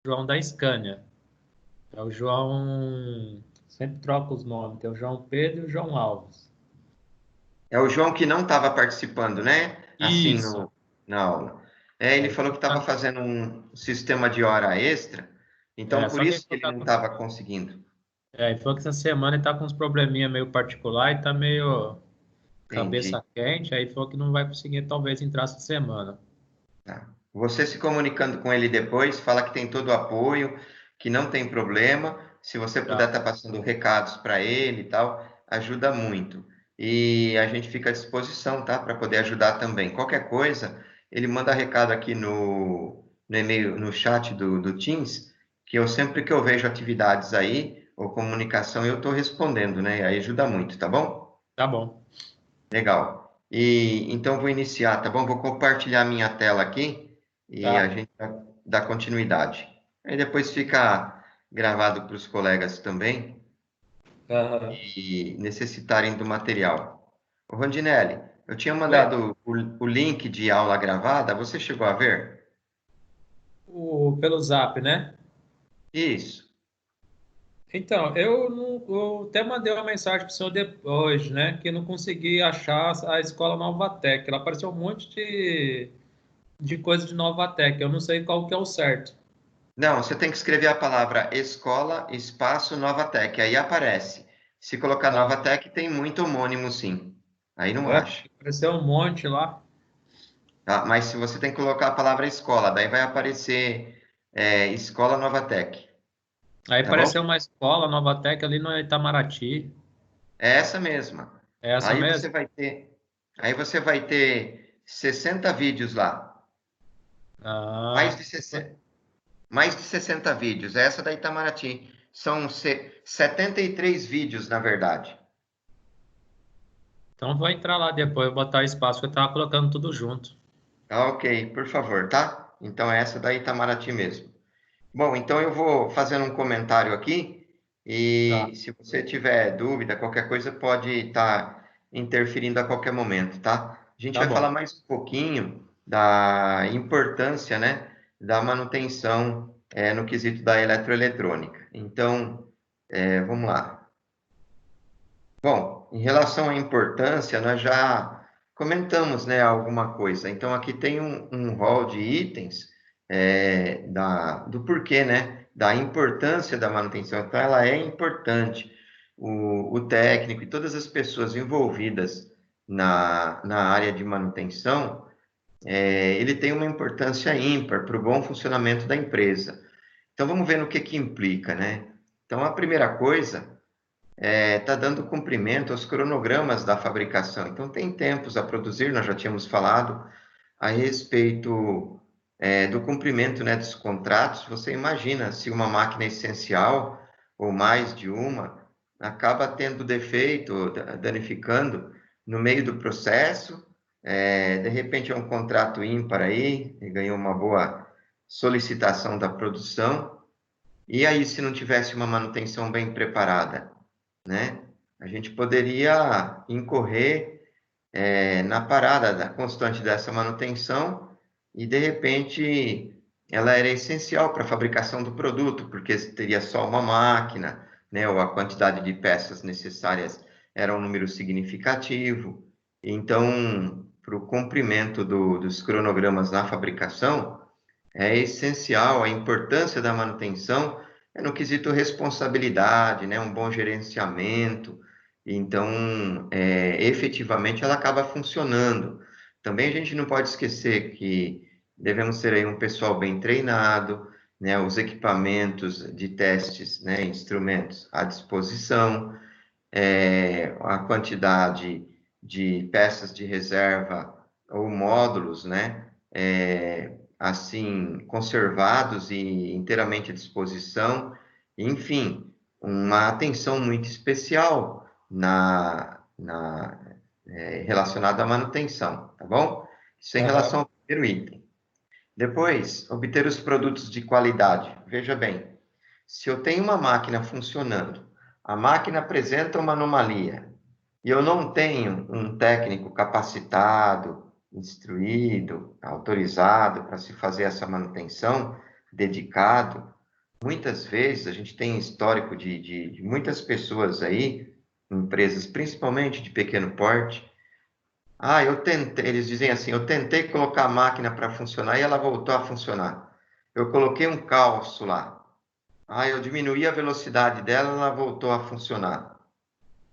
João da Scania. É o João. Sempre troca os nomes. Tem o João Pedro e o João Alves. É o João que não estava participando, né? Assim, Isso. na aula. É, ele Aí falou que estava fazendo um sistema de hora extra, então por só que ele isso que falou ele não estava conseguindo. ele falou que essa semana ele tá com uns probleminha meio particular e tá meio Entendi. cabeça quente. Aí falou que não vai conseguir talvez entrar essa semana. Tá. Você se comunicando com ele depois, fala que tem todo o apoio, que não tem problema. Se você puder Tá, estar passando recados para ele e tal, ajuda muito. E a gente fica à disposição, tá? Para poder ajudar também. Qualquer coisa, ele manda recado aqui no e-mail, no chat do Teams, que eu sempre que eu vejo atividades aí, ou comunicação, eu estou respondendo, né? Aí ajuda muito, tá bom? tá bom. Legal. E então vou iniciar, tá bom? Vou compartilhar minha tela aqui e a Tá. gente dá continuidade. Aí depois fica gravado para os colegas também Aham. e necessitarem do material. Ô, Rondinelli, eu tinha Oi. mandado o link de aula gravada, você chegou a ver? Pelo Zap, né? Isso. Então, eu, não, eu até mandei uma mensagem para o senhor depois, né? Que não consegui achar a escola Novatec. Ela apareceu um monte de coisa de Novatec. Eu não sei qual que é o certo. Não, você tem que escrever a palavra escola, espaço, Novatec, aí aparece. Se colocar Ah, Novatec, tem muito homônimo, sim. Aí não é, acha. porque apareceu um monte lá. Tá? Mas se você tem que colocar a palavra escola, daí vai aparecer Escola Novatec, Aí tá bom? apareceu uma escola Novatec ali no Itamaraty. É essa mesma. É essa Aí você mesmo? vai ter, aí você vai ter 60 vídeos lá, mais Ah, de 60, mais de 60 vídeos. Essa da Itamaraty. São 73 vídeos, na verdade. então vou entrar lá depois, vou botar espaço, porque eu estava colocando tudo junto. Tá, ok, por favor, tá? Então é essa da Itamaraty mesmo. Bom, então eu vou fazendo um comentário aqui Tá, e se você tiver dúvida, qualquer coisa pode estar interferindo a qualquer momento, tá? A gente tá vai falar bom. mais um pouquinho da importância, né, da manutenção no quesito da eletroeletrônica. Então, vamos lá. Bom, em relação à importância, nós já comentamos, né, alguma coisa. Então, aqui tem um rol de itens do porquê, né, da importância da manutenção. Então, ela é importante. O técnico e todas as pessoas envolvidas na área de manutenção, ele tem uma importância ímpar para o bom funcionamento da empresa. Então, vamos ver no que implica, né? Então, a primeira coisa está dando cumprimento aos cronogramas da fabricação. Então, tem tempos a produzir, nós já tínhamos falado a respeito do cumprimento, né, dos contratos. Você imagina se uma máquina é essencial, ou mais de uma, acaba tendo defeito, danificando no meio do processo, de repente é um contrato ímpar aí, e ganhou uma boa solicitação da produção, e aí se não tivesse uma manutenção bem preparada? Né? A gente poderia incorrer na parada da constante dessa manutenção e, de repente, ela era essencial para a fabricação do produto, porque teria só uma máquina, né? Ou a quantidade de peças necessárias era um número significativo. Então, para o cumprimento dos cronogramas na fabricação, é essencial a importância da manutenção no quesito responsabilidade, né? Um bom gerenciamento. Então, efetivamente, ela acaba funcionando. Também a gente não pode esquecer que devemos ter aí um pessoal bem treinado, né? Os equipamentos de testes, né? Instrumentos à disposição, a quantidade de peças de reserva ou módulos, né? Assim, conservados e inteiramente à disposição. Enfim, uma atenção muito especial relacionada à manutenção, tá bom? Isso em relação Aham. ao primeiro item. Depois, obter os produtos de qualidade. Veja bem, se eu tenho uma máquina funcionando, a máquina apresenta uma anomalia, e eu não tenho um técnico capacitado, instruído, autorizado para se fazer essa manutenção, dedicado, muitas vezes a gente tem histórico de muitas pessoas aí, empresas principalmente de pequeno porte. Ah, eu tentei, eles dizem assim, eu tentei colocar a máquina para funcionar e ela voltou a funcionar. Eu coloquei um calço lá. Ah, eu diminuí a velocidade dela, ela voltou a funcionar.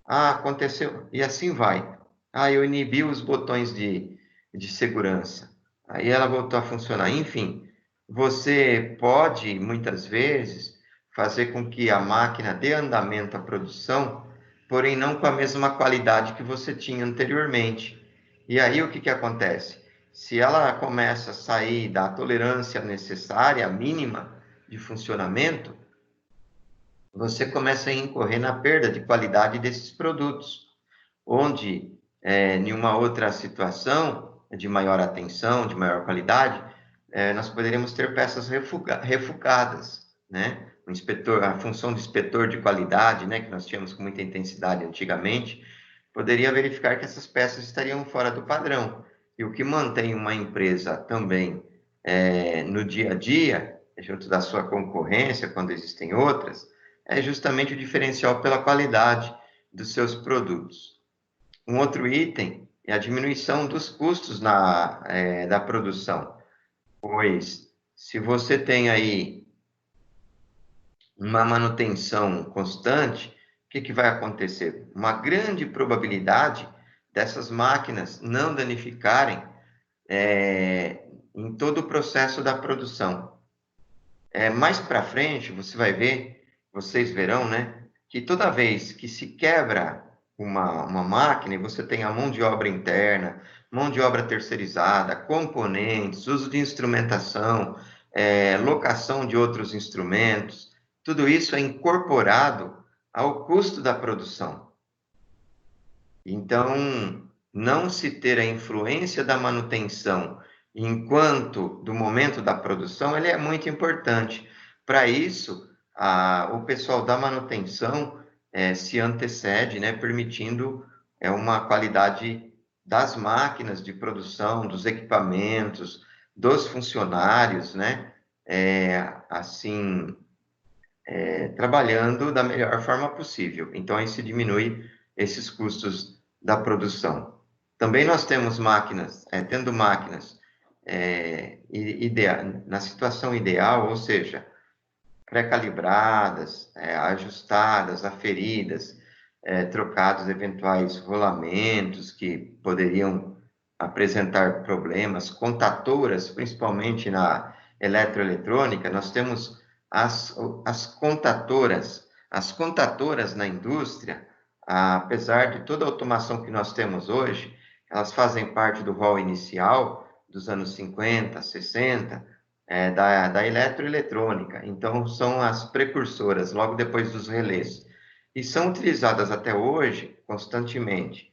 Ah, aconteceu, e assim vai. Ah, eu inibi os botões de segurança. Aí ela voltou a funcionar. Enfim, você pode, muitas vezes, fazer com que a máquina dê andamento à produção, porém não com a mesma qualidade que você tinha anteriormente. E aí o que acontece? Se ela começa a sair da tolerância necessária, mínima de funcionamento, você começa a incorrer na perda de qualidade desses produtos, onde, em uma outra situação de maior atenção, de maior qualidade, nós poderíamos ter peças refugadas, né? O inspetor, a função de inspetor de qualidade, né, que nós tínhamos com muita intensidade antigamente, poderia verificar que essas peças estariam fora do padrão. E o que mantém uma empresa também no dia a dia, junto da sua concorrência, quando existem outras, é justamente o diferencial pela qualidade dos seus produtos. Um outro item é a diminuição dos custos da produção, pois se você tem aí uma manutenção constante, o que vai acontecer? Uma grande probabilidade dessas máquinas não danificarem em todo o processo da produção. Mais para frente, você vai ver, vocês verão, né, que toda vez que se quebra uma máquina e você tem a mão de obra interna, mão de obra terceirizada, componentes, uso de instrumentação, locação de outros instrumentos, tudo isso é incorporado ao custo da produção. Então, não se ter a influência da manutenção enquanto do momento da produção, ele é muito importante. Para isso, o pessoal da manutenção se antecede, né, permitindo uma qualidade das máquinas de produção, dos equipamentos, dos funcionários, né, assim, trabalhando da melhor forma possível. Então, aí se diminui esses custos da produção. Também nós temos máquinas, tendo máquinas na situação ideal, ou seja, pré-calibradas, ajustadas, aferidas, trocados eventuais rolamentos que poderiam apresentar problemas, contatoras, principalmente na eletroeletrônica, nós temos as contatoras. As contatoras na indústria, apesar de toda a automação que nós temos hoje, elas fazem parte do rol inicial dos anos 50, 60, da eletroeletrônica. Então, são as precursoras, logo depois dos relés. E são utilizadas até hoje, constantemente.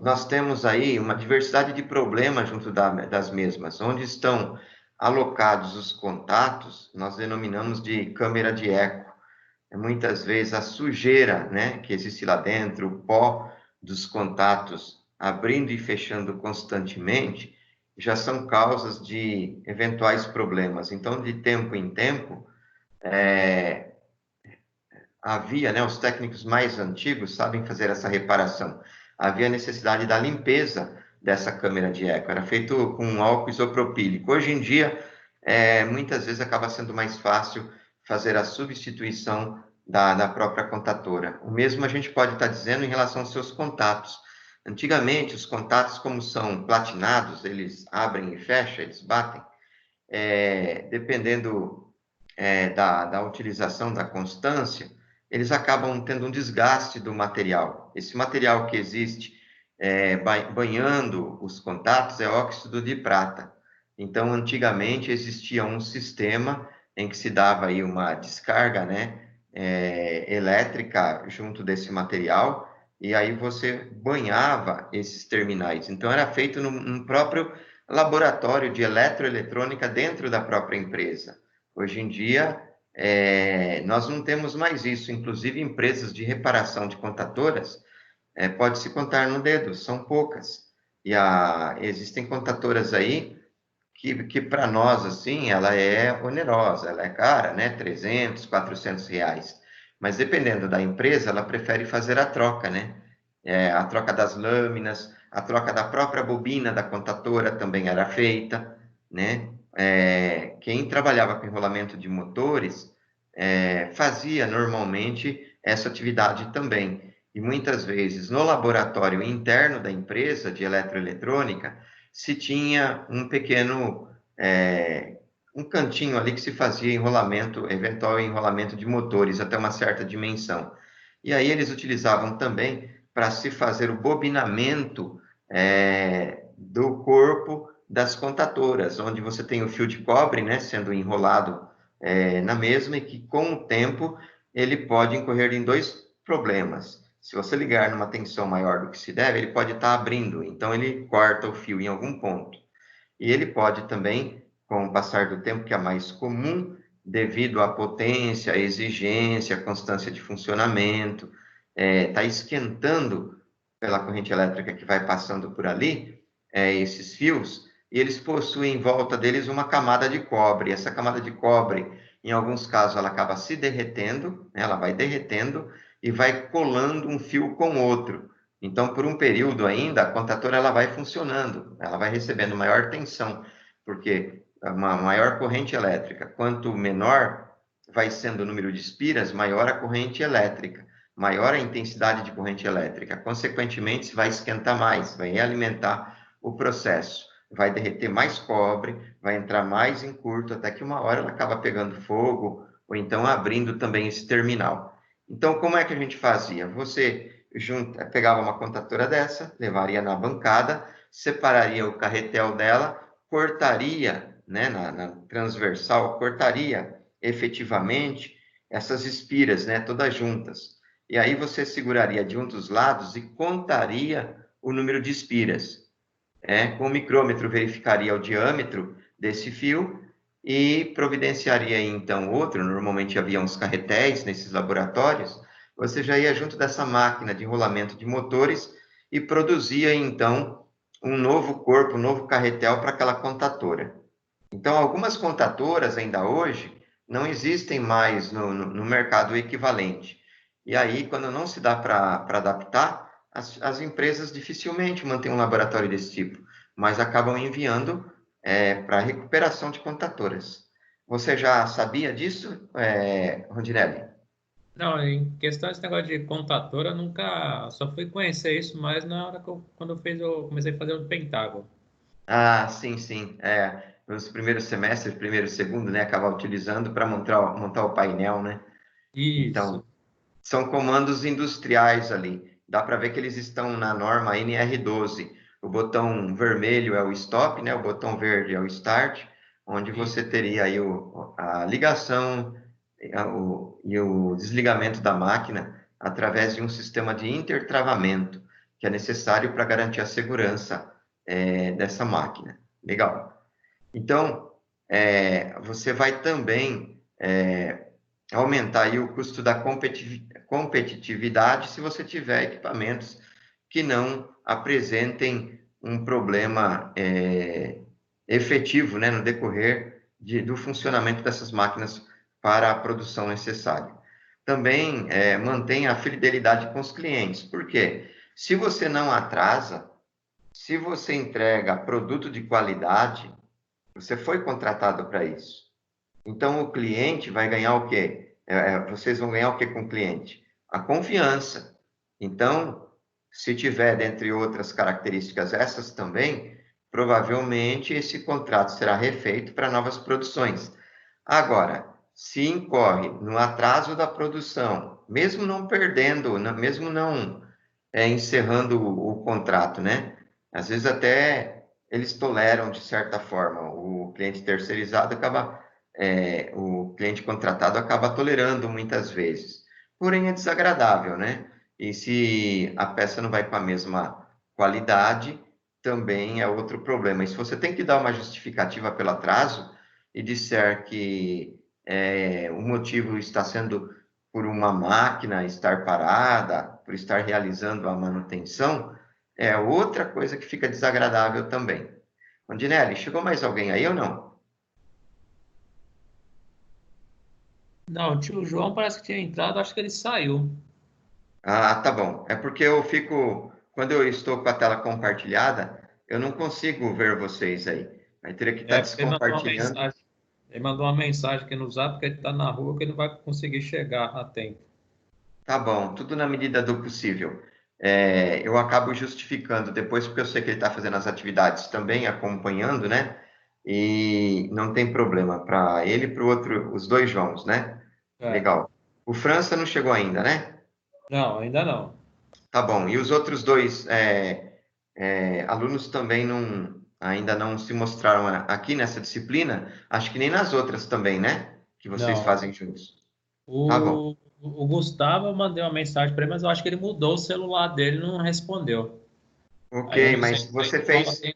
Nós temos aí uma diversidade de problemas junto das mesmas. Onde estão alocados os contatos, nós denominamos de câmera de eco. Muitas vezes a sujeira, né, que existe lá dentro, o pó dos contatos abrindo e fechando constantemente, já são causas de eventuais problemas. Então, de tempo em tempo, havia, né, os técnicos mais antigos sabem fazer essa reparação. Havia necessidade da limpeza dessa câmera de eco. Era feito com álcool isopropílico. Hoje em dia, muitas vezes acaba sendo mais fácil fazer a substituição da própria contatora. O mesmo a gente pode estar dizendo em relação aos seus contatos. Antigamente, os contatos, como são platinados, eles abrem e fecham, eles batem, dependendo da utilização, da constância, eles acabam tendo um desgaste do material. Esse material que existe banhando os contatos é óxido de prata. Então, antigamente, existia um sistema em que se dava aí uma descarga, né, elétrica junto desse material, e aí você banhava esses terminais. Então, era feito num próprio laboratório de eletroeletrônica dentro da própria empresa. Hoje em dia, nós não temos mais isso. Inclusive, empresas de reparação de contatoras, pode-se contar no dedo, são poucas. E existem contatoras aí que para nós, assim, ela é onerosa, ela é cara, né? 300, 400 reais. Mas dependendo da empresa, ela prefere fazer a troca, né? A troca das lâminas, a troca da própria bobina da contatora também era feita, né? Quem trabalhava com enrolamento de motores fazia normalmente essa atividade também. E muitas vezes no laboratório interno da empresa de eletroeletrônica se tinha um pequeno, um cantinho ali que se fazia enrolamento, eventual enrolamento de motores até uma certa dimensão. E aí eles utilizavam também para se fazer o bobinamento do corpo das contatoras, onde você tem o fio de cobre, né, sendo enrolado na mesma, e que com o tempo ele pode incorrer em dois problemas. Se você ligar numa tensão maior do que se deve, ele pode estar abrindo, então ele corta o fio em algum ponto. E ele pode também, com o passar do tempo, que é mais comum, devido à potência, à exigência, à constância de funcionamento, está esquentando pela corrente elétrica que vai passando por ali, esses fios, e eles possuem em volta deles uma camada de cobre. Essa camada de cobre, em alguns casos, ela acaba se derretendo, né? Ela vai derretendo e vai colando um fio com outro. Então, por um período ainda, a contatora ela vai funcionando, ela vai recebendo maior tensão, porque uma maior corrente elétrica, quanto menor vai sendo o número de espiras, maior a corrente elétrica, maior a intensidade de corrente elétrica. Consequentemente, se vai esquentar mais, vai alimentar o processo, vai derreter mais cobre, vai entrar mais em curto, até que uma hora ela acaba pegando fogo, ou então abrindo também esse terminal. Então, como é que a gente fazia? Você pegava uma contatora dessa, levaria na bancada, separaria o carretel dela, cortaria, né, na transversal, cortaria efetivamente essas espiras, né, todas juntas. E aí você seguraria de um dos lados e contaria o número de espiras. Com o micrômetro verificaria o diâmetro desse fio e providenciaria então outro. Normalmente havia uns carretéis nesses laboratórios. Você já ia junto dessa máquina de enrolamento de motores e produzia então um novo corpo, um novo carretel para aquela contatora. Então, algumas contatoras ainda hoje não existem mais no mercado equivalente. E aí, quando não se dá para adaptar, as empresas dificilmente mantêm um laboratório desse tipo, mas acabam enviando para recuperação de contatoras. Você já sabia disso, Rondinelli? Não, em questão desse negócio de contadora, eu nunca, só fui conhecer isso mais na hora que quando eu comecei a fazer o Pentágono. Ah, sim, sim. Nos primeiros semestres, primeiro e segundo, né, acabar utilizando para montar o painel, né? Então, Isso. são comandos industriais ali. Dá para ver que eles estão na norma NR12. O botão vermelho é o stop, né? O botão verde é o start, onde E, você teria aí a ligação e o desligamento da máquina através de um sistema de intertravamento, que é necessário para garantir a segurança dessa máquina. Legal. Então, você vai também aumentar aí o custo da competitividade se você tiver equipamentos que não apresentem um problema efetivo, né, no decorrer do funcionamento dessas máquinas para a produção necessária. Também mantém a fidelidade com os clientes. Por quê? Se você não atrasa, se você entrega produto de qualidade, você foi contratado para isso. Então, o cliente vai ganhar o quê? Vocês vão ganhar o quê com o cliente? A confiança. Então, se tiver, dentre outras características, essas também, provavelmente esse contrato será refeito para novas produções. Agora, se incorre no atraso da produção, mesmo não perdendo, mesmo não encerrando o contrato, né? Às vezes até eles toleram de certa forma. O cliente terceirizado acaba, o cliente contratado acaba tolerando muitas vezes. Porém é desagradável, né? E se a peça não vai com a mesma qualidade, também é outro problema. E se você tem que dar uma justificativa pelo atraso e disser que o motivo está sendo por uma máquina estar parada, por estar realizando a manutenção, é outra coisa que fica desagradável também. Rondinelli, chegou mais alguém aí ou não? Não, o tio João parece que tinha entrado, acho que ele saiu. Ah, tá bom. É porque eu fico, quando eu estou com a tela compartilhada, eu não consigo ver vocês aí. Aí teria que estar É, porque ele mandou uma descompartilhando. mensagem. Ele mandou uma mensagem aqui no Zap que ele está na rua, que ele não vai conseguir chegar a tempo. Tá bom, tudo na medida do possível. É, eu acabo justificando depois, porque eu sei que ele está fazendo as atividades também, acompanhando, né? E não tem problema para ele e para o outro, os dois Joãos, né? É. Legal. O França não chegou ainda, né? Não, ainda não. Tá bom. E os outros dois alunos também ainda não se mostraram aqui nessa disciplina? Acho que nem nas outras também, né? Que vocês Não. fazem juntos. Tá bom. O Gustavo, eu mandei uma mensagem para ele, mas eu acho que ele mudou o celular dele e não respondeu. Ok, Aí eu não sei mas se a você escola fez. tem,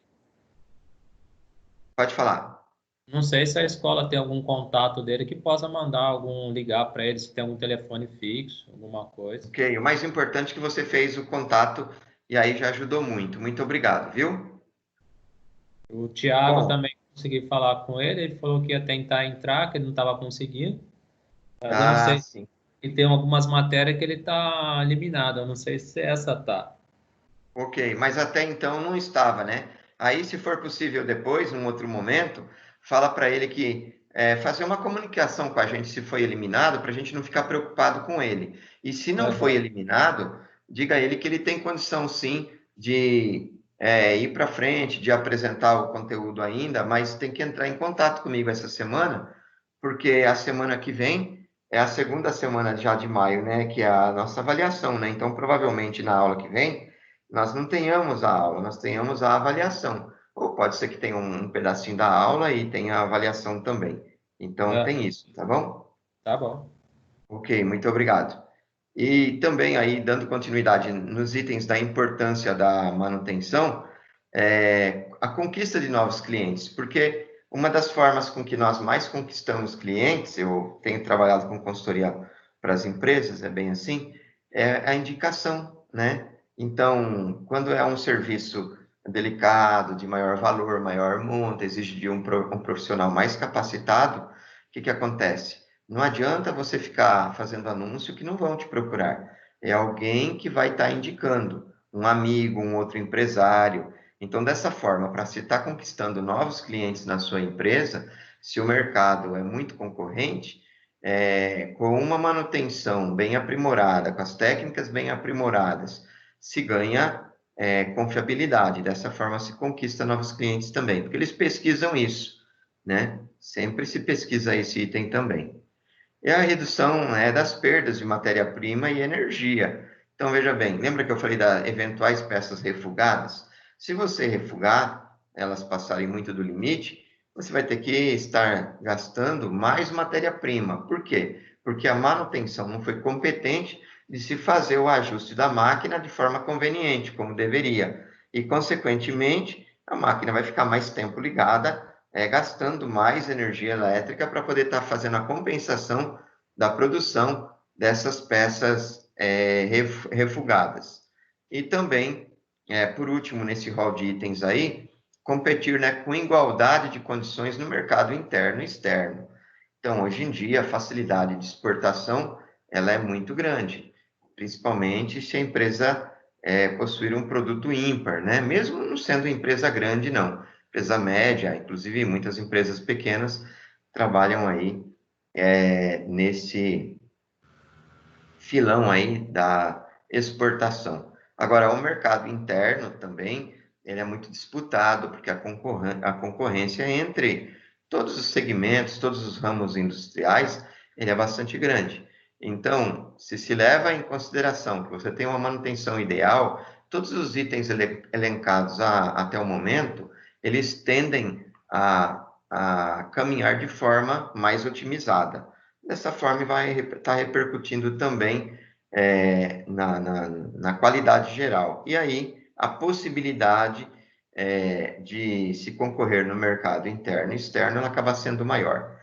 Pode falar. não sei se a escola tem algum contato dele que possa mandar algum ligar para ele, se tem algum telefone fixo, alguma coisa. Ok, o mais importante é que você fez o contato e aí já ajudou muito. Muito obrigado, viu? O Thiago Bom, também consegui falar com ele, ele falou que ia tentar entrar, que ele não estava conseguindo. Mas eu não ah, sei sim. se tem algumas matérias que ele está eliminado, eu não sei se essa tá. Ok, mas até então não estava, né? Aí, se for possível depois, num outro momento, fala para ele que fazer uma comunicação com a gente se foi eliminado, para a gente não ficar preocupado com ele. E se não foi Aham. eliminado, diga a ele que ele tem condição sim de ir para frente, de apresentar o conteúdo ainda, mas tem que entrar em contato comigo essa semana, porque a semana que vem é a segunda semana já de maio, né? Que é a nossa avaliação, né? Então, provavelmente na aula que vem nós não tenhamos a aula, nós tenhamos a avaliação. Ou pode ser que tenha um pedacinho da aula e tenha a avaliação também. Então, Aham. tem isso, tá bom? Tá bom. Ok, muito obrigado. E também aí, dando continuidade nos itens da importância da manutenção, a conquista de novos clientes, porque uma das formas com que nós mais conquistamos clientes, eu tenho trabalhado com consultoria para as empresas, é bem assim, é a indicação, né? Então, quando é um serviço delicado, de maior valor, maior monta, exige de um profissional mais capacitado, o que que acontece? Não adianta você ficar fazendo anúncio que não vão te procurar. É alguém que vai estar indicando, um amigo, um outro empresário. Então, dessa forma, para se estar conquistando novos clientes na sua empresa, se o mercado é muito concorrente, com uma manutenção bem aprimorada, com as técnicas bem aprimoradas, se ganha confiabilidade. Dessa forma, se conquista novos clientes também, porque eles pesquisam isso, né? Sempre se pesquisa esse item também. E a redução das perdas de matéria-prima e energia. Então, veja bem, lembra que eu falei das eventuais peças refugadas? Se você refugar, elas passarem muito do limite, você vai ter que estar gastando mais matéria-prima. Por quê? Porque a manutenção não foi competente de se fazer o ajuste da máquina de forma conveniente, como deveria. E, consequentemente, a máquina vai ficar mais tempo ligada gastando mais energia elétrica para poder estar fazendo a compensação da produção dessas peças refugadas. E também, por último, nesse rol de itens aí, competir, né, com igualdade de condições no mercado interno e externo. Então, hoje em dia, a facilidade de exportação ela é muito grande, principalmente se a empresa possuir um produto ímpar, né? Mesmo não sendo empresa grande, não. Empresa média, inclusive muitas empresas pequenas trabalham aí nesse filão aí da exportação. Agora, o mercado interno também, ele é muito disputado, porque a concorrência entre todos os segmentos, todos os ramos industriais, ele é bastante grande. Então, se leva em consideração que você tem uma manutenção ideal, todos os itens elencados até o momento, eles tendem a caminhar de forma mais otimizada. Dessa forma, vai estar repercutindo também na qualidade geral. E aí, a possibilidade de se concorrer no mercado interno e externo, ela acaba sendo maior.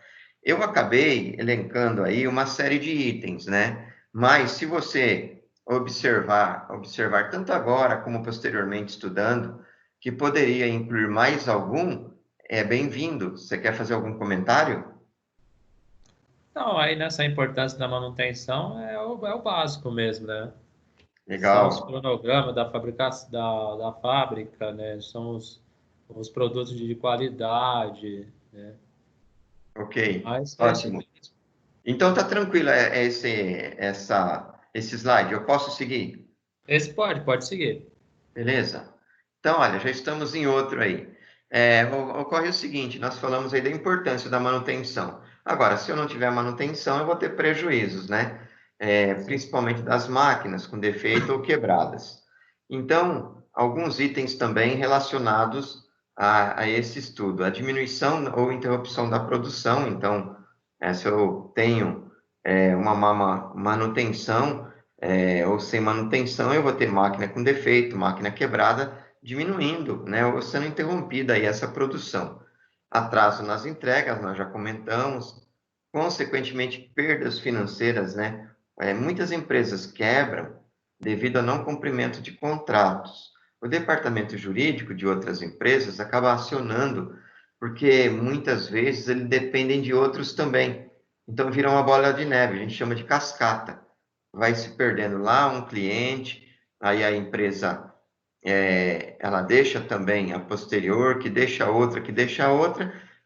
Eu acabei elencando aí uma série de itens, né? Mas se você observar tanto agora como posteriormente estudando, que poderia incluir mais algum, é bem-vindo. Você quer fazer algum comentário? Então, aí nessa importância da manutenção é o básico mesmo, né? São os Legal. cronogramas da fabricação da fábrica, né? São os produtos de qualidade, né? Ok, Mas é isso ótimo. mesmo. Então tá tranquilo esse slide. Eu posso seguir? Esse pode seguir. Beleza? Então, olha, já estamos em outro aí. Ocorre o seguinte, nós falamos aí da importância da manutenção. Agora, se eu não tiver manutenção, eu vou ter prejuízos, né? Principalmente das máquinas com defeito ou quebradas. Então, alguns itens também relacionados a esse estudo. A diminuição ou interrupção da produção. Então, se eu tenho uma manutenção ou sem manutenção, eu vou ter máquina com defeito, máquina quebrada, diminuindo, né, ou sendo interrompida aí essa produção. Atraso nas entregas, nós já comentamos, consequentemente, perdas financeiras, né? Muitas empresas quebram devido a não cumprimento de contratos. O departamento jurídico de outras empresas acaba acionando, porque muitas vezes eles dependem de outros também. Então, vira uma bola de neve, a gente chama de cascata. Vai se perdendo lá um cliente, aí a empresa ela deixa também a posterior, que deixa outra,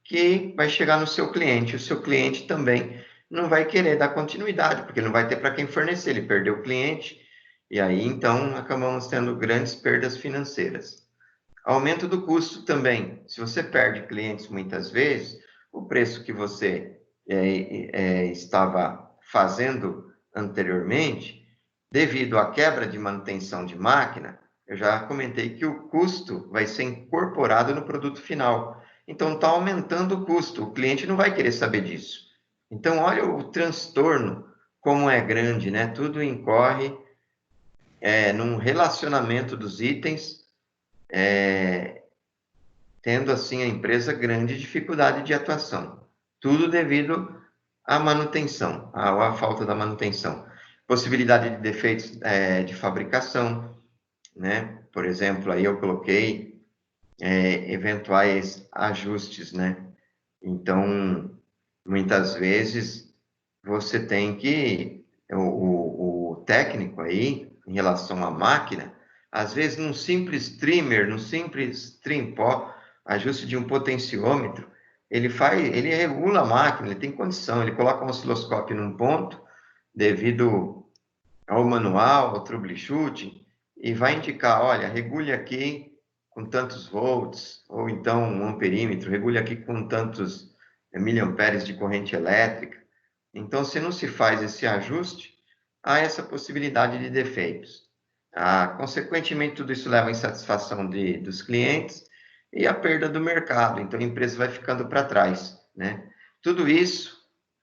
que vai chegar no seu cliente. O seu cliente também não vai querer dar continuidade, porque não vai ter para quem fornecer, ele perdeu o cliente, e aí então acabamos tendo grandes perdas financeiras. Aumento do custo também. Se você perde clientes muitas vezes, o preço que você estava fazendo anteriormente, devido à quebra de manutenção de máquina, eu já comentei que o custo vai ser incorporado no produto final. Então, está aumentando o custo. O cliente não vai querer saber disso. Então, olha o transtorno, como é grande, né? Tudo incorre num relacionamento dos itens, tendo assim a empresa grande dificuldade de atuação. Tudo devido à manutenção, à falta da manutenção. Possibilidade de defeitos de fabricação, né? Por exemplo, aí eu coloquei eventuais ajustes, né? Então, muitas vezes você tem que o técnico aí em relação à máquina, às vezes num simples trimmer, num simples trim pó, ajuste de um potenciômetro, ele regula a máquina, ele tem condição, ele coloca um osciloscópio num ponto devido ao manual, ao troubleshooting, e vai indicar, olha, regule aqui com tantos volts, ou então um amperímetro, regule aqui com tantos miliamperes de corrente elétrica. Então, se não se faz esse ajuste, há essa possibilidade de defeitos. Consequentemente, tudo isso leva à insatisfação dos clientes e à perda do mercado. Então, a empresa vai ficando para trás, né? Tudo isso,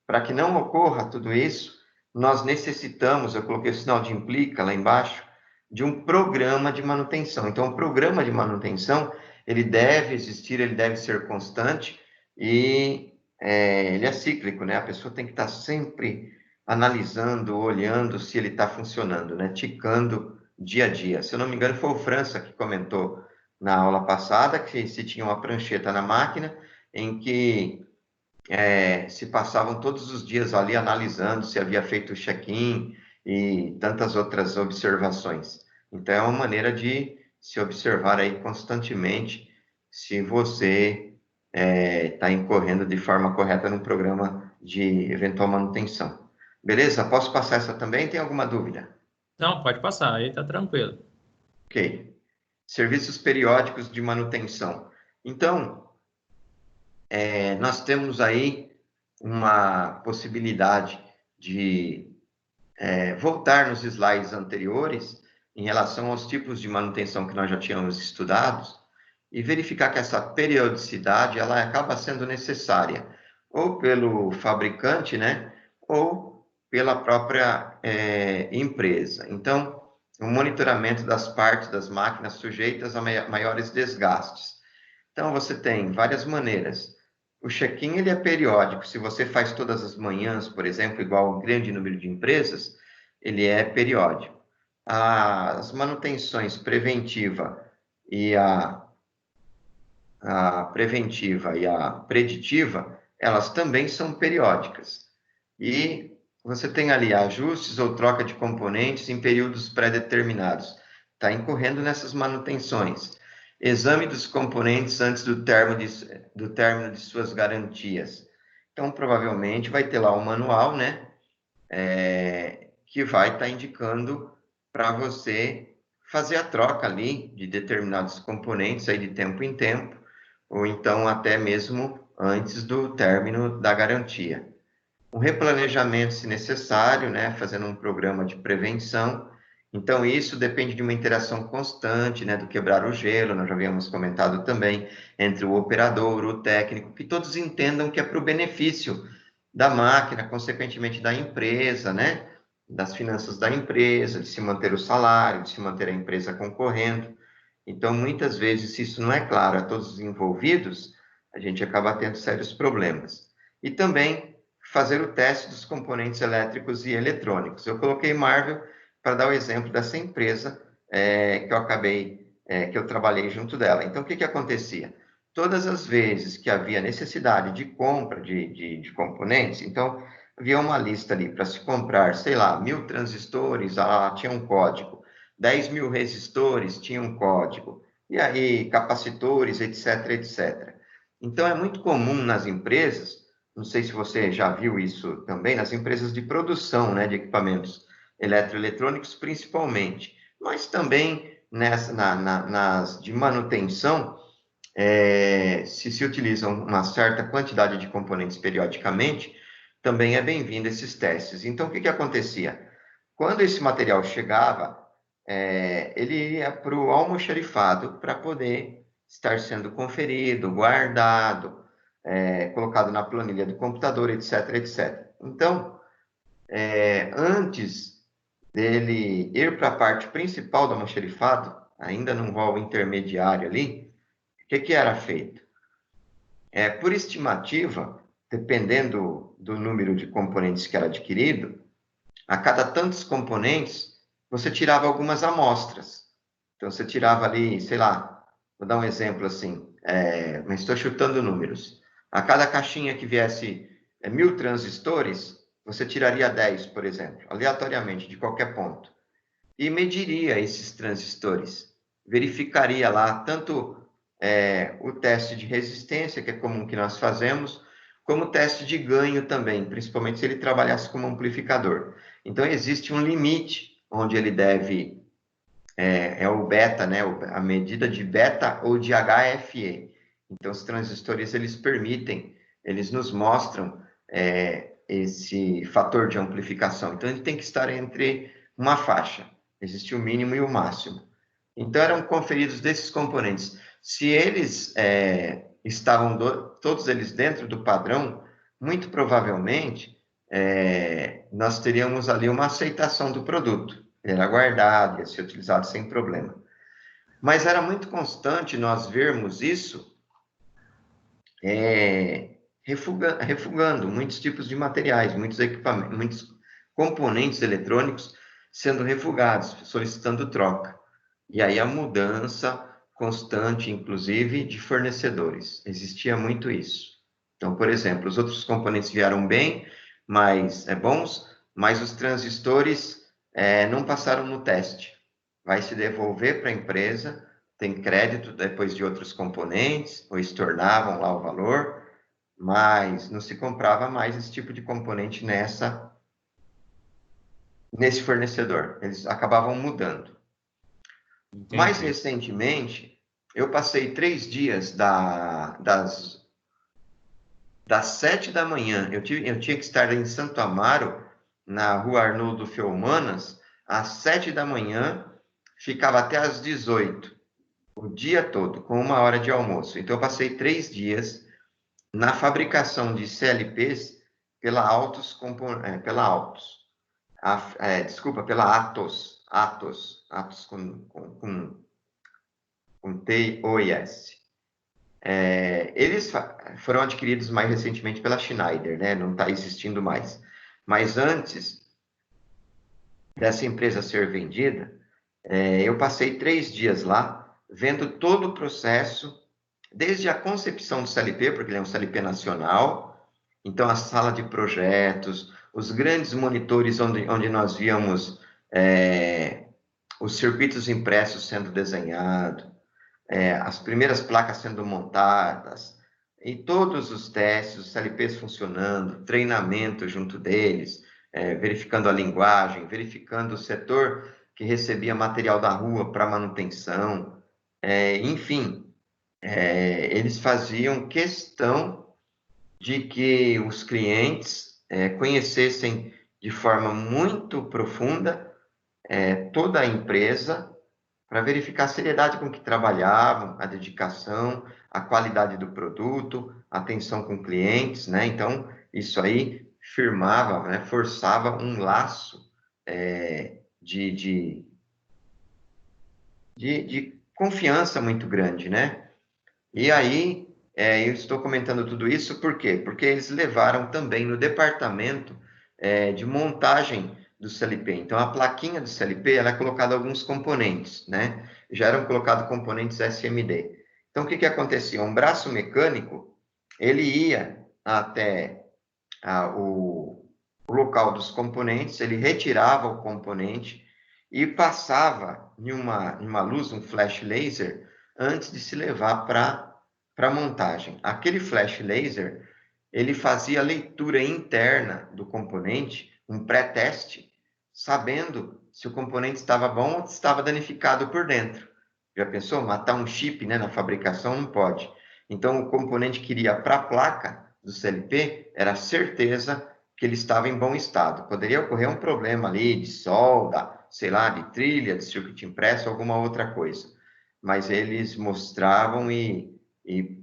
para que não ocorra tudo isso, nós necessitamos, eu coloquei o sinal de implica lá embaixo, de um programa de manutenção. Então, o programa de manutenção, ele deve existir, ele deve ser constante e ele é cíclico, né? A pessoa tem que estar sempre analisando, olhando se ele está funcionando, né? Ticando dia a dia. Se eu não me engano, foi o França que comentou na aula passada que se tinha uma prancheta na máquina em que se passavam todos os dias ali analisando se havia feito o check-in e tantas outras observações. Então, é uma maneira de se observar aí constantemente se você está incorrendo de forma correta no programa de eventual manutenção. Beleza? Posso passar essa também? Tem alguma dúvida? Não, pode passar, aí tá tranquilo. Ok. Serviços periódicos de manutenção. Então, nós temos aí uma possibilidade de voltar nos slides anteriores em relação aos tipos de manutenção que nós já tínhamos estudado e verificar que essa periodicidade ela acaba sendo necessária ou pelo fabricante, né, ou pela própria empresa. Então, o monitoramento das partes das máquinas sujeitas a maiores desgastes. Então, você tem várias maneiras. O check-in ele é periódico. Se você faz todas as manhãs, por exemplo, igual um grande número de empresas, ele é periódico. As manutenções preventiva e a a preventiva e a preditiva, elas também são periódicas. E você tem ali ajustes ou troca de componentes em períodos pré-determinados. Está incorrendo nessas manutenções. Exame dos componentes antes do término de suas garantias. Então, provavelmente, vai ter lá um manual, né? Que vai estar indicando para você fazer a troca ali de determinados componentes aí de tempo em tempo, ou então até mesmo antes do término da garantia. Um replanejamento, se necessário, né, fazendo um programa de prevenção. Então, isso depende de uma interação constante, né, do quebrar o gelo, nós já havíamos comentado também, entre o operador, o técnico, que todos entendam que é para o benefício da máquina, consequentemente da empresa, né, das finanças da empresa, de se manter o salário, de se manter a empresa concorrendo. Então, muitas vezes, se isso não é claro a todos os envolvidos, a gente acaba tendo sérios problemas. E também fazer o teste dos componentes elétricos e eletrônicos. Eu coloquei Marvel para dar o exemplo dessa empresa que eu trabalhei junto dela. Então, o que acontecia? Todas as vezes que havia necessidade de compra de componentes, então, havia uma lista ali para se comprar, sei lá, 1.000 transistores, tinha um código. 10.000 resistores, tinha um código. E aí, capacitores, etc, etc. Então, é muito comum nas empresas, não sei se você já viu isso também, nas empresas de produção, né, de equipamentos eletroeletrônicos, principalmente, mas também nas de manutenção, se utilizam uma certa quantidade de componentes periodicamente, também é bem-vindo esses testes. Então, o que acontecia? Quando esse material chegava, ele ia para o almoxarifado para poder estar sendo conferido, guardado, colocado na planilha do computador, etc, etc. Então, antes dele ir para a parte principal do almoxarifado, ainda num rol intermediário ali, o que era feito? Por estimativa, dependendo do número de componentes que era adquirido, a cada tantos componentes, você tirava algumas amostras. Então, você tirava ali, sei lá, vou dar um exemplo assim, mas estou chutando números. A cada caixinha que viesse 1.000 transistores, você tiraria 10, por exemplo, aleatoriamente, de qualquer ponto. E mediria esses transistores. Verificaria lá tanto o teste de resistência, que é comum que nós fazemos, como o teste de ganho também, principalmente se ele trabalhasse como amplificador. Então, existe um limite onde ele deve, o beta, né, a medida de beta ou de HFE. Então, os transistores, eles nos mostram esse fator de amplificação. Então, ele tem que estar entre uma faixa. Existe o mínimo e o máximo. Então, eram conferidos desses componentes. Se eles estavam todos eles dentro do padrão, muito provavelmente nós teríamos ali uma aceitação do produto. Ele era guardado, ia ser utilizado sem problema. Mas era muito constante nós vermos isso refugando muitos tipos de materiais, muitos equipamentos, muitos componentes eletrônicos sendo refugados, solicitando troca. E aí a mudança constante, inclusive, de fornecedores. Existia muito isso. Então, por exemplo, os outros componentes vieram bem, mas bons, mas os transistores não passaram no teste. Vai se devolver para a empresa, tem crédito depois de outros componentes, ou estornavam lá o valor, mas não se comprava mais esse tipo de componente nesse fornecedor. Eles acabavam mudando. Entendi. Mais recentemente, eu passei 3 dias das 7 da manhã. Eu tinha que estar em Santo Amaro, na rua Arnoldo Felmanas, às 7 da manhã, ficava até às 18, o dia todo, com 1 hora de almoço. Então, eu passei 3 dias na fabricação de CLPs pela Atos com T-O-I-S. Eles foram adquiridos mais recentemente pela Schneider, né? Não está existindo mais. Mas antes dessa empresa ser vendida, eu passei 3 dias lá, vendo todo o processo desde a concepção do CLP, porque ele é um CLP nacional, então a sala de projetos, os grandes monitores onde nós víamos os circuitos impressos sendo desenhados, as primeiras placas sendo montadas, e todos os testes, os CLPs funcionando, treinamento junto deles, verificando a linguagem, verificando o setor que recebia material da rua para manutenção, enfim, eles faziam questão de que os clientes conhecessem de forma muito profunda toda a empresa, para verificar a seriedade com que trabalhavam, a dedicação, a qualidade do produto, a atenção com clientes, né? Então, isso aí firmava, né? Forçava um laço de confiança muito grande, né? E aí, eu estou comentando tudo isso por quê? Porque eles levaram também no departamento de montagem do CLP. Então, a plaquinha do CLP, ela é colocada alguns componentes, né? Já eram colocados componentes SMD. Então, o que acontecia? Um braço mecânico, ele ia até o local dos componentes, ele retirava o componente e passava em uma luz, um flash laser, antes de se levar para a montagem. Aquele flash laser, ele fazia a leitura interna do componente, um pré-teste, sabendo se o componente estava bom ou se estava danificado por dentro. Já pensou? Matar um chip, né, na fabricação não pode. Então, o componente que iria para a placa do CLP era certeza que ele estava em bom estado. Poderia ocorrer um problema ali de solda, sei lá, de trilha, de circuito impresso, alguma outra coisa. Mas eles mostravam e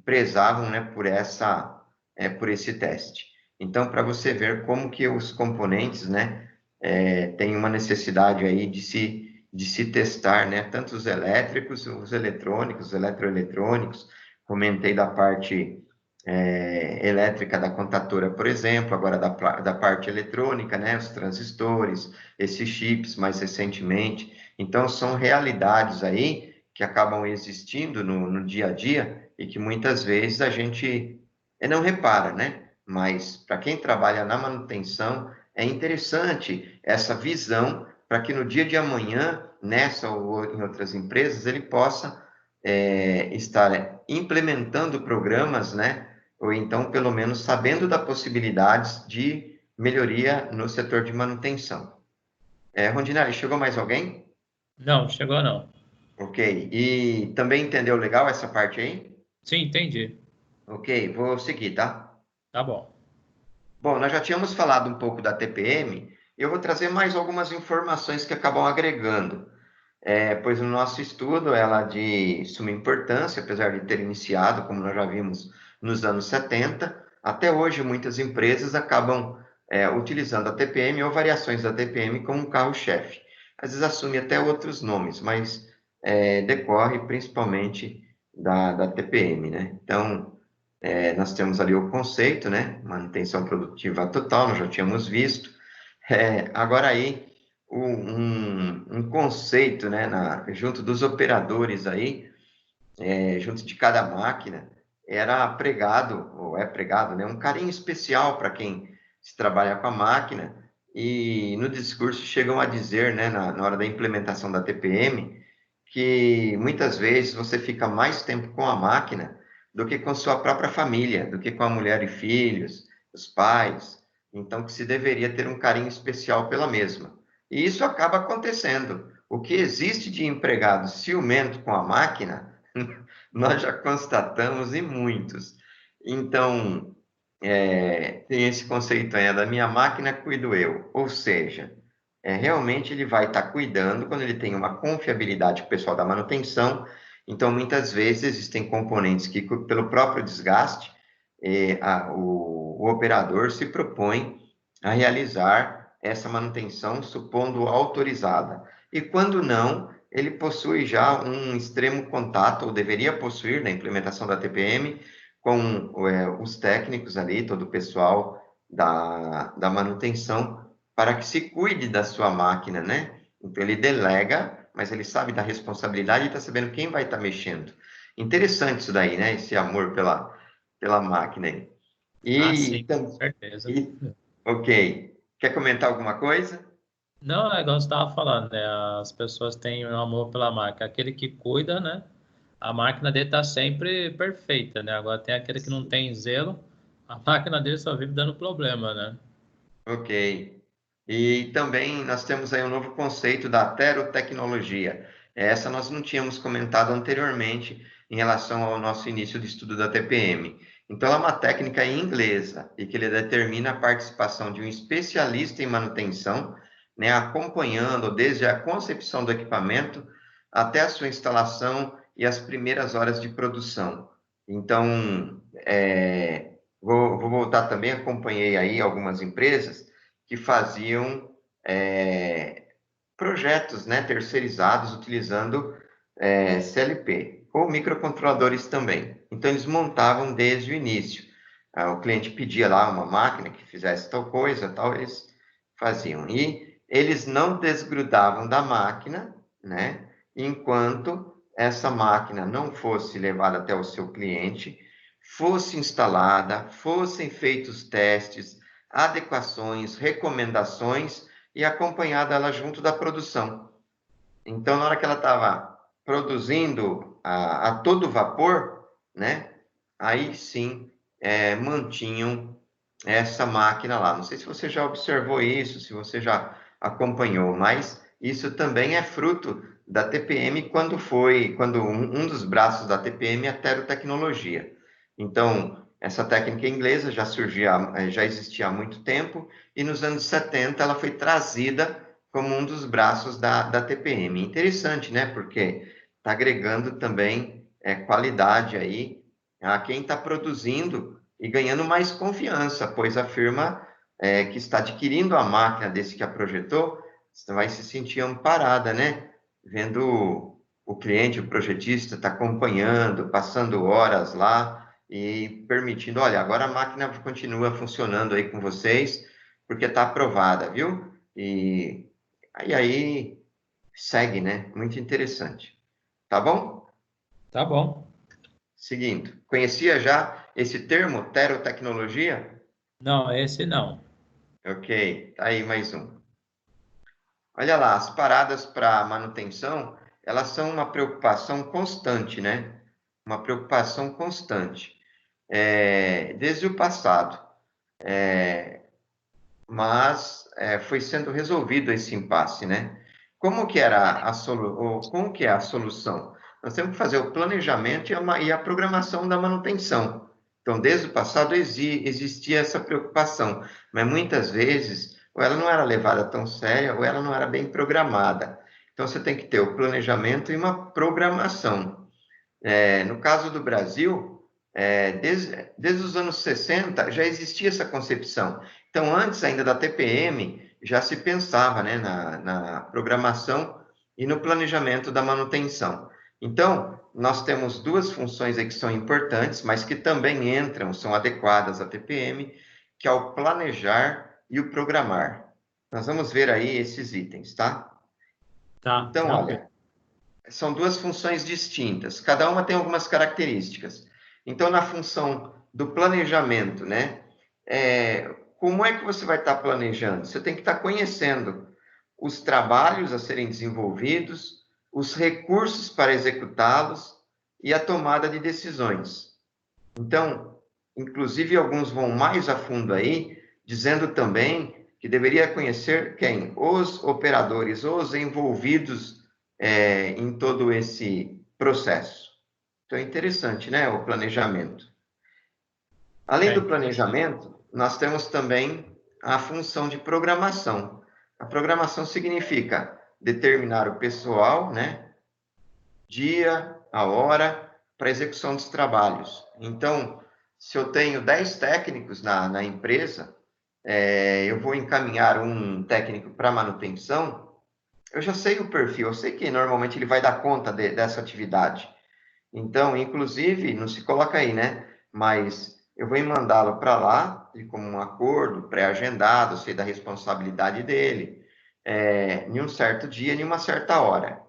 prezavam, né, por esse teste. Então, para você ver como que os componentes, né, têm uma necessidade aí de se testar, né, tanto os elétricos, os eletrônicos, os eletroeletrônicos, comentei da parte elétrica da contatora, por exemplo, agora da parte eletrônica, né, os transistores, esses chips mais recentemente. Então, são realidades aí que acabam existindo no dia a dia e que muitas vezes a gente não repara, né? Mas para quem trabalha na manutenção, é interessante essa visão para que no dia de amanhã, nessa ou em outras empresas, ele possa estar implementando programas, né? Ou então, pelo menos, sabendo das possibilidades de melhoria no setor de manutenção. Rondinelli, chegou mais alguém? Não, chegou não. Ok. E também entendeu legal essa parte aí? Sim, entendi. Ok, vou seguir, tá? Tá bom. Bom, nós já tínhamos falado um pouco da TPM, eu vou trazer mais algumas informações que acabam agregando, pois no nosso estudo ela é de suma importância, apesar de ter iniciado, como nós já vimos, nos anos 70, até hoje muitas empresas acabam utilizando a TPM ou variações da TPM como um carro-chefe. Às vezes assume até outros nomes, mas decorre principalmente da TPM, né? Então, nós temos ali o conceito, né? Manutenção produtiva total, nós já tínhamos visto. Agora aí, um conceito, né? Junto dos operadores aí, junto de cada máquina, era pregado, ou é pregado, né? Um carinho especial para quem se trabalha com a máquina, e no discurso chegam a dizer, né? Na hora da implementação da TPM, que muitas vezes você fica mais tempo com a máquina do que com sua própria família, do que com a mulher e filhos, os pais. Então, que se deveria ter um carinho especial pela mesma. E isso acaba acontecendo. O que existe de empregado ciumento com a máquina, nós já constatamos e muitos. Então, tem esse conceito aí, da minha máquina cuido eu. Ou seja, realmente ele vai estar cuidando quando ele tem uma confiabilidade com o pessoal da manutenção. Então, muitas vezes, existem componentes que, pelo próprio desgaste, o operador se propõe a realizar essa manutenção, supondo autorizada. E quando não, ele possui já um extremo contato, ou deveria possuir, na implementação da TPM, com os técnicos ali, todo o pessoal da manutenção, para que se cuide da sua máquina, né? Então, ele delega, mas ele sabe da responsabilidade e está sabendo quem vai estar mexendo. Interessante isso daí, né? Esse amor pela máquina aí. Ah, E, sim, com então, certeza. ok. Quer comentar alguma coisa? Não, é igual você estava falando, né? As pessoas têm um amor pela máquina. Aquele que cuida, né? A máquina dele está sempre perfeita, né? Agora tem aquele que não tem zelo, a máquina dele só vive dando problema, né? Ok. E também nós temos aí um novo conceito da terotecnologia. Essa nós não tínhamos comentado anteriormente em relação ao nosso início de estudo da TPM. Então, ela é uma técnica inglesa e que ele determina a participação de um especialista em manutenção, né, acompanhando desde a concepção do equipamento até a sua instalação e as primeiras horas de produção. Então, vou voltar também, acompanhei aí algumas empresas que faziam projetos, né, terceirizados utilizando CLP ou microcontroladores também. Então, eles montavam desde o início. O cliente pedia lá uma máquina que fizesse tal coisa, tal, eles faziam. E eles não desgrudavam da máquina, né, enquanto essa máquina não fosse levada até o seu cliente, fosse instalada, fossem feitos testes, adequações, recomendações e acompanhada ela junto da produção. Então, na hora que ela estava produzindo a todo vapor, né, aí sim mantinham essa máquina lá. Não sei se você já observou isso, se você já acompanhou, mas isso também é fruto da TPM quando um dos braços da TPM é a terotecnologia. Então, essa técnica inglesa já existia há muito tempo e nos anos 70 ela foi trazida como um dos braços da TPM. Interessante, né? Porque está agregando também qualidade aí a quem está produzindo e ganhando mais confiança, pois a firma que está adquirindo a máquina desse que a projetou vai se sentir amparada, né? Vendo o cliente, o projetista, está acompanhando, passando horas lá e permitindo, olha, agora a máquina continua funcionando aí com vocês, porque está aprovada, viu? E aí segue, né? Muito interessante. Tá bom? Tá bom. Seguindo, conhecia já esse termo, terotecnologia? Não, esse não. Ok, tá aí mais um. Olha lá, as paradas para manutenção, elas são uma preocupação constante, né? Uma preocupação constante, desde o passado. Mas foi sendo resolvido esse impasse, né? Como que é a solução? Nós temos que fazer o planejamento e a programação da manutenção. Então, desde o passado existia essa preocupação, mas muitas vezes ou ela não era levada tão séria ou ela não era bem programada. Então, você tem que ter o planejamento e uma programação. No caso do Brasil, desde os anos 60 já existia essa concepção. Então, antes ainda da TPM, já se pensava, né, na programação e no planejamento da manutenção. Então, nós temos duas funções aí que são importantes, mas que também entram, são adequadas à TPM, que é o planejar e o programar. Nós vamos ver aí esses itens, tá? Tá, Então, tranquilo. olha, são duas funções distintas, cada uma tem algumas características. Então, na função do planejamento, né? Como é que você vai estar planejando? Você tem que estar conhecendo os trabalhos a serem desenvolvidos, os recursos para executá-los e a tomada de decisões. Então, inclusive, alguns vão mais a fundo aí, dizendo também que deveria conhecer quem? Os operadores, os envolvidos em todo esse processo. Então, é interessante, né? O planejamento. Além É do interessante. planejamento, nós temos também a função de programação. A programação significa determinar o pessoal, né? Dia, a hora, para execução dos trabalhos. Então, se eu tenho 10 técnicos na empresa, eu vou encaminhar um técnico para manutenção, eu já sei o perfil, eu sei que normalmente ele vai dar conta dessa atividade. Então, inclusive, não se coloca aí, né? Mas eu vou mandá-lo para lá, e como um acordo pré-agendado, sei da responsabilidade dele, em um certo dia, em uma certa hora.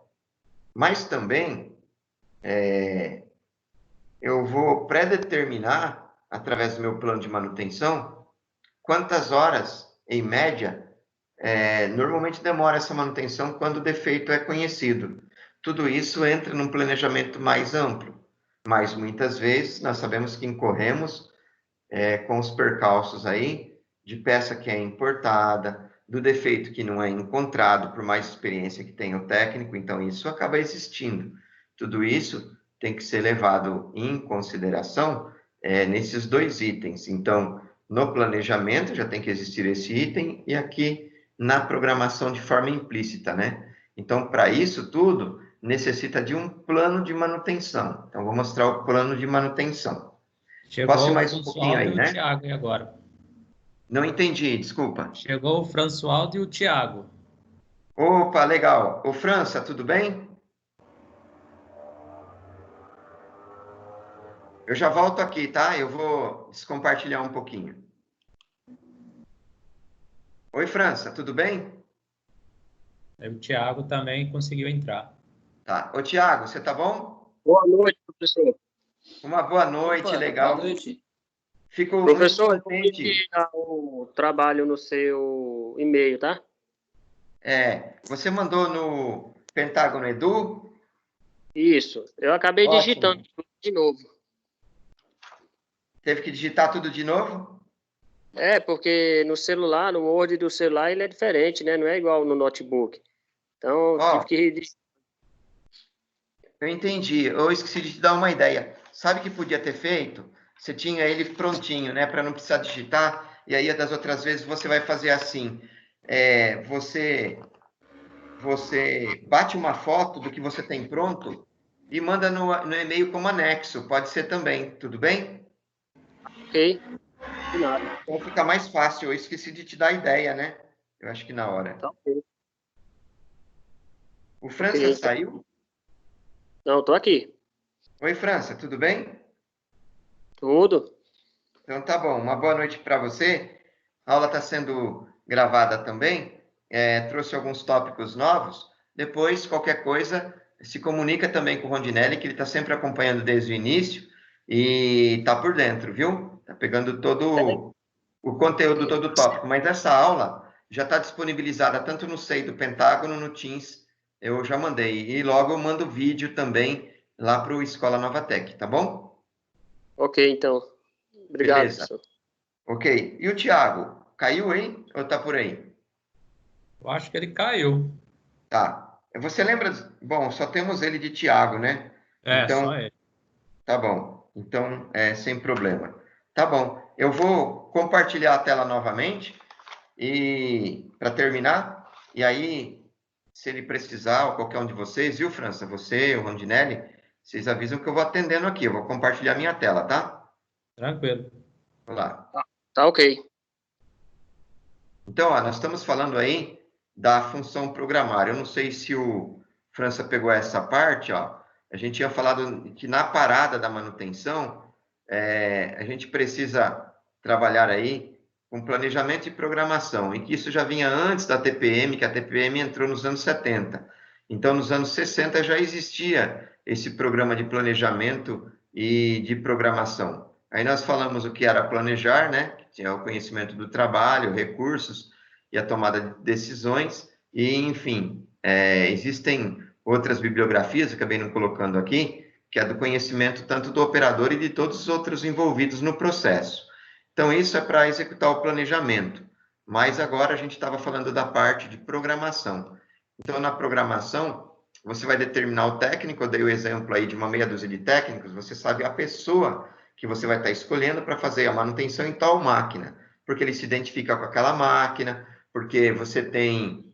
Mas também eu vou pré-determinar, através do meu plano de manutenção, quantas horas, em média, normalmente demora essa manutenção quando o defeito é conhecido. Tudo isso entra num planejamento mais amplo, mas muitas vezes nós sabemos que incorremos com os percalços aí de peça que é importada, do defeito que não é encontrado, por mais experiência que tenha o técnico, então isso acaba existindo. Tudo isso tem que ser levado em consideração nesses dois itens. Então, no planejamento já tem que existir esse item e aqui na programação de forma implícita, né? Então, para isso tudo, necessita de um plano de manutenção. Então, vou mostrar o plano de manutenção. Posso ir Chegou o mais um pouquinho Françoaldo e aí, o né? Thiago e agora. Não entendi, desculpa. Chegou o Françoaldo e o Thiago. Opa, legal. Ô, França, tudo bem? Eu já volto aqui, tá? Eu vou descompartilhar um pouquinho. Oi, França, tudo bem? Aí o Thiago também conseguiu entrar. Tá. Ô, Tiago, você tá bom? Boa noite, professor. Uma boa noite, Opa, boa legal. noite. Fico muito Professor, eu contente. vi o trabalho no seu e-mail, tá? Você mandou no Pentágono Edu? Isso. Eu acabei digitando Ótimo. de novo. Teve que digitar tudo de novo? É, porque no celular, no Word do celular, ele é diferente, né? Não é igual no notebook. Então, eu tive Ó, que... eu entendi. Eu esqueci de te dar uma ideia. Sabe o que podia ter feito? Você tinha ele prontinho, né? Para não precisar digitar. E aí, das outras vezes, você vai fazer assim. Você bate uma foto do que você tem pronto e manda no e-mail como anexo. Pode ser também, tudo bem? Ok. De nada. Então fica mais fácil. Eu esqueci de te dar a ideia, né? Eu acho que na hora. Tá ok. O França Ok. saiu? Não, tô aqui. Oi, França, tudo bem? Tudo? Então tá bom. Uma boa noite para você. A aula está sendo gravada também. Trouxe alguns tópicos novos. Depois, qualquer coisa, se comunica também com o Rondinelli, que ele está sempre acompanhando desde o início e está por dentro, viu? Está pegando todo o conteúdo, todo o tópico. Mas essa aula já está disponibilizada tanto no SEI do Pentágono, no Teams, eu já mandei. E logo eu mando vídeo também lá para o Escola Nova Tech, tá bom? Ok, então. Obrigado, Beleza. professor. Ok. E o Thiago? Caiu, hein? Ou tá por aí? Eu acho que ele caiu. Tá. Você lembra? Bom, só temos ele de Thiago, né? É, Então, só ele. tá bom. Então, sem problema. Tá bom. Eu vou compartilhar a tela novamente e para terminar. E aí, se ele precisar, ou qualquer um de vocês, viu, França? Você, o Rondinelli, vocês avisam que eu vou atendendo aqui. Eu vou compartilhar minha tela, tá? Tranquilo. Vamos lá. Tá ok. Então, ó, nós estamos falando aí da função programar. Eu não sei se o França pegou essa parte, ó. A gente tinha falado que na parada da manutenção, a gente precisa trabalhar aí com planejamento e programação, e que isso já vinha antes da TPM, que a TPM entrou nos anos 70. Então, nos anos 60 já existia esse programa de planejamento e de programação. Aí nós falamos o que era planejar, né? Que tinha o conhecimento do trabalho, recursos e a tomada de decisões. E, enfim, existem outras bibliografias, eu acabei não colocando aqui, que é do conhecimento tanto do operador e de todos os outros envolvidos no processo. Então, isso é para executar o planejamento. Mas agora a gente estava falando da parte de programação. Então, na programação, você vai determinar o técnico, eu dei o exemplo aí de uma meia dúzia de técnicos, você sabe a pessoa que você vai estar escolhendo para fazer a manutenção em tal máquina, porque ele se identifica com aquela máquina, porque você tem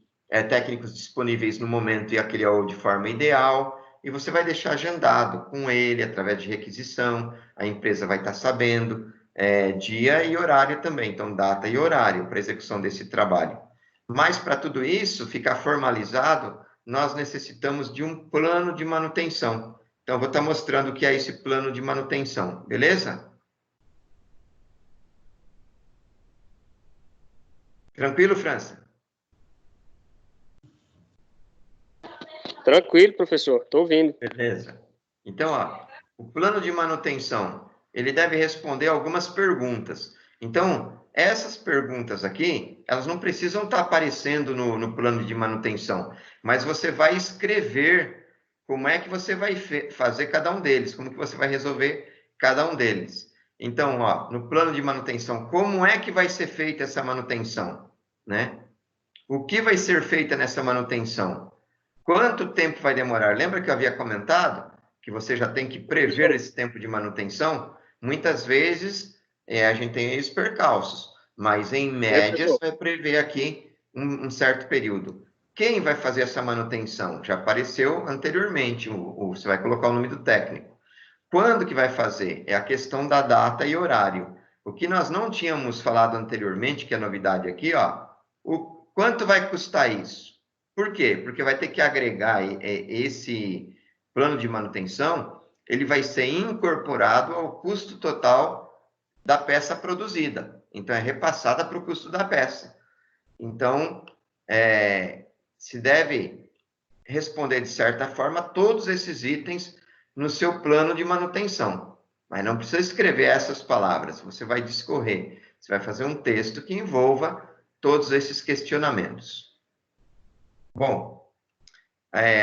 técnicos disponíveis no momento e aquele é o de forma ideal, e você vai deixar agendado com ele através de requisição, a empresa vai estar sabendo, dia e horário também, então data e horário para execução desse trabalho. Mas para tudo isso ficar formalizado, nós necessitamos de um plano de manutenção. Então, eu vou estar mostrando o que é esse plano de manutenção, beleza? Tranquilo, França? Tranquilo, professor. Tô ouvindo. Beleza. Então, ó, o plano de manutenção, ele deve responder algumas perguntas. Então, essas perguntas aqui, elas não precisam estar aparecendo no plano de manutenção, mas você vai escrever como é que você vai fazer cada um deles, como que você vai resolver cada um deles. Então, ó, no plano de manutenção, como é que vai ser feita essa manutenção, né? O que vai ser feita nessa manutenção? Quanto tempo vai demorar? Lembra que eu havia comentado que você já tem que prever esse tempo de manutenção? Muitas vezes a gente tem esses percalços, mas em média você vai prever aqui um certo período. Quem vai fazer essa manutenção? Já apareceu anteriormente, você vai colocar o nome do técnico. Quando que vai fazer? É a questão da data e horário. O que nós não tínhamos falado anteriormente, que é novidade aqui, ó, o quanto vai custar isso? Por quê? Porque vai ter que agregar esse plano de manutenção, ele vai ser incorporado ao custo total da peça produzida. Então, é repassada para o custo da peça. Então, se deve responder, de certa forma, todos esses itens no seu plano de manutenção. Mas não precisa escrever essas palavras, você vai discorrer. Você vai fazer um texto que envolva todos esses questionamentos. Bom,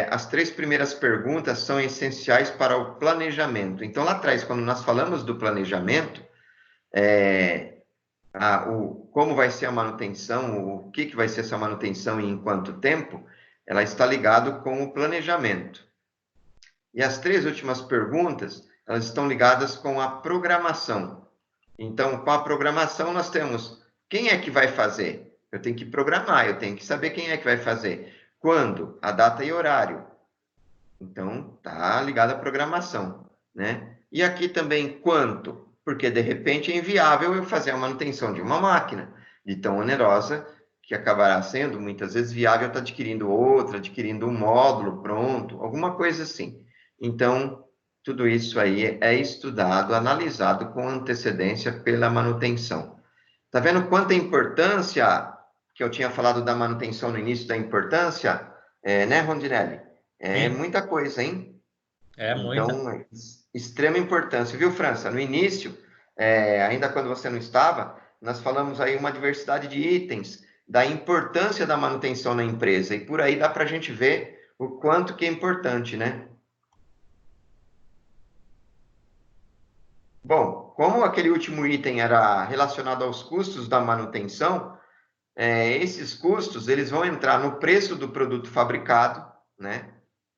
as 3 primeiras perguntas são essenciais para o planejamento. Então, lá atrás, quando nós falamos do planejamento, como vai ser a manutenção, o que vai ser essa manutenção e em quanto tempo, ela está ligada com o planejamento. E as 3 últimas perguntas, elas estão ligadas com a programação. Então, com a programação, nós temos quem é que vai fazer? Eu tenho que programar, eu tenho que saber quem é que vai fazer. Quando? A data e horário. Então, está ligado à programação, né? E aqui também, quanto? Porque, de repente, é inviável eu fazer a manutenção de uma máquina de tão onerosa que acabará sendo, muitas vezes, viável estar adquirindo outra, adquirindo um módulo pronto, alguma coisa assim. Então, tudo isso aí é estudado, analisado com antecedência pela manutenção. Tá vendo quanta importância que eu tinha falado da manutenção no início, da importância, né, Rondinelli? É muita coisa, hein? Muita. Então, extrema importância. Viu, França? No início, ainda quando você não estava, nós falamos aí uma diversidade de itens, da importância da manutenção na empresa. E por aí dá para a gente ver o quanto que é importante, né? Bom, como aquele último item era relacionado aos custos da manutenção, esses custos eles vão entrar no preço do produto fabricado, né?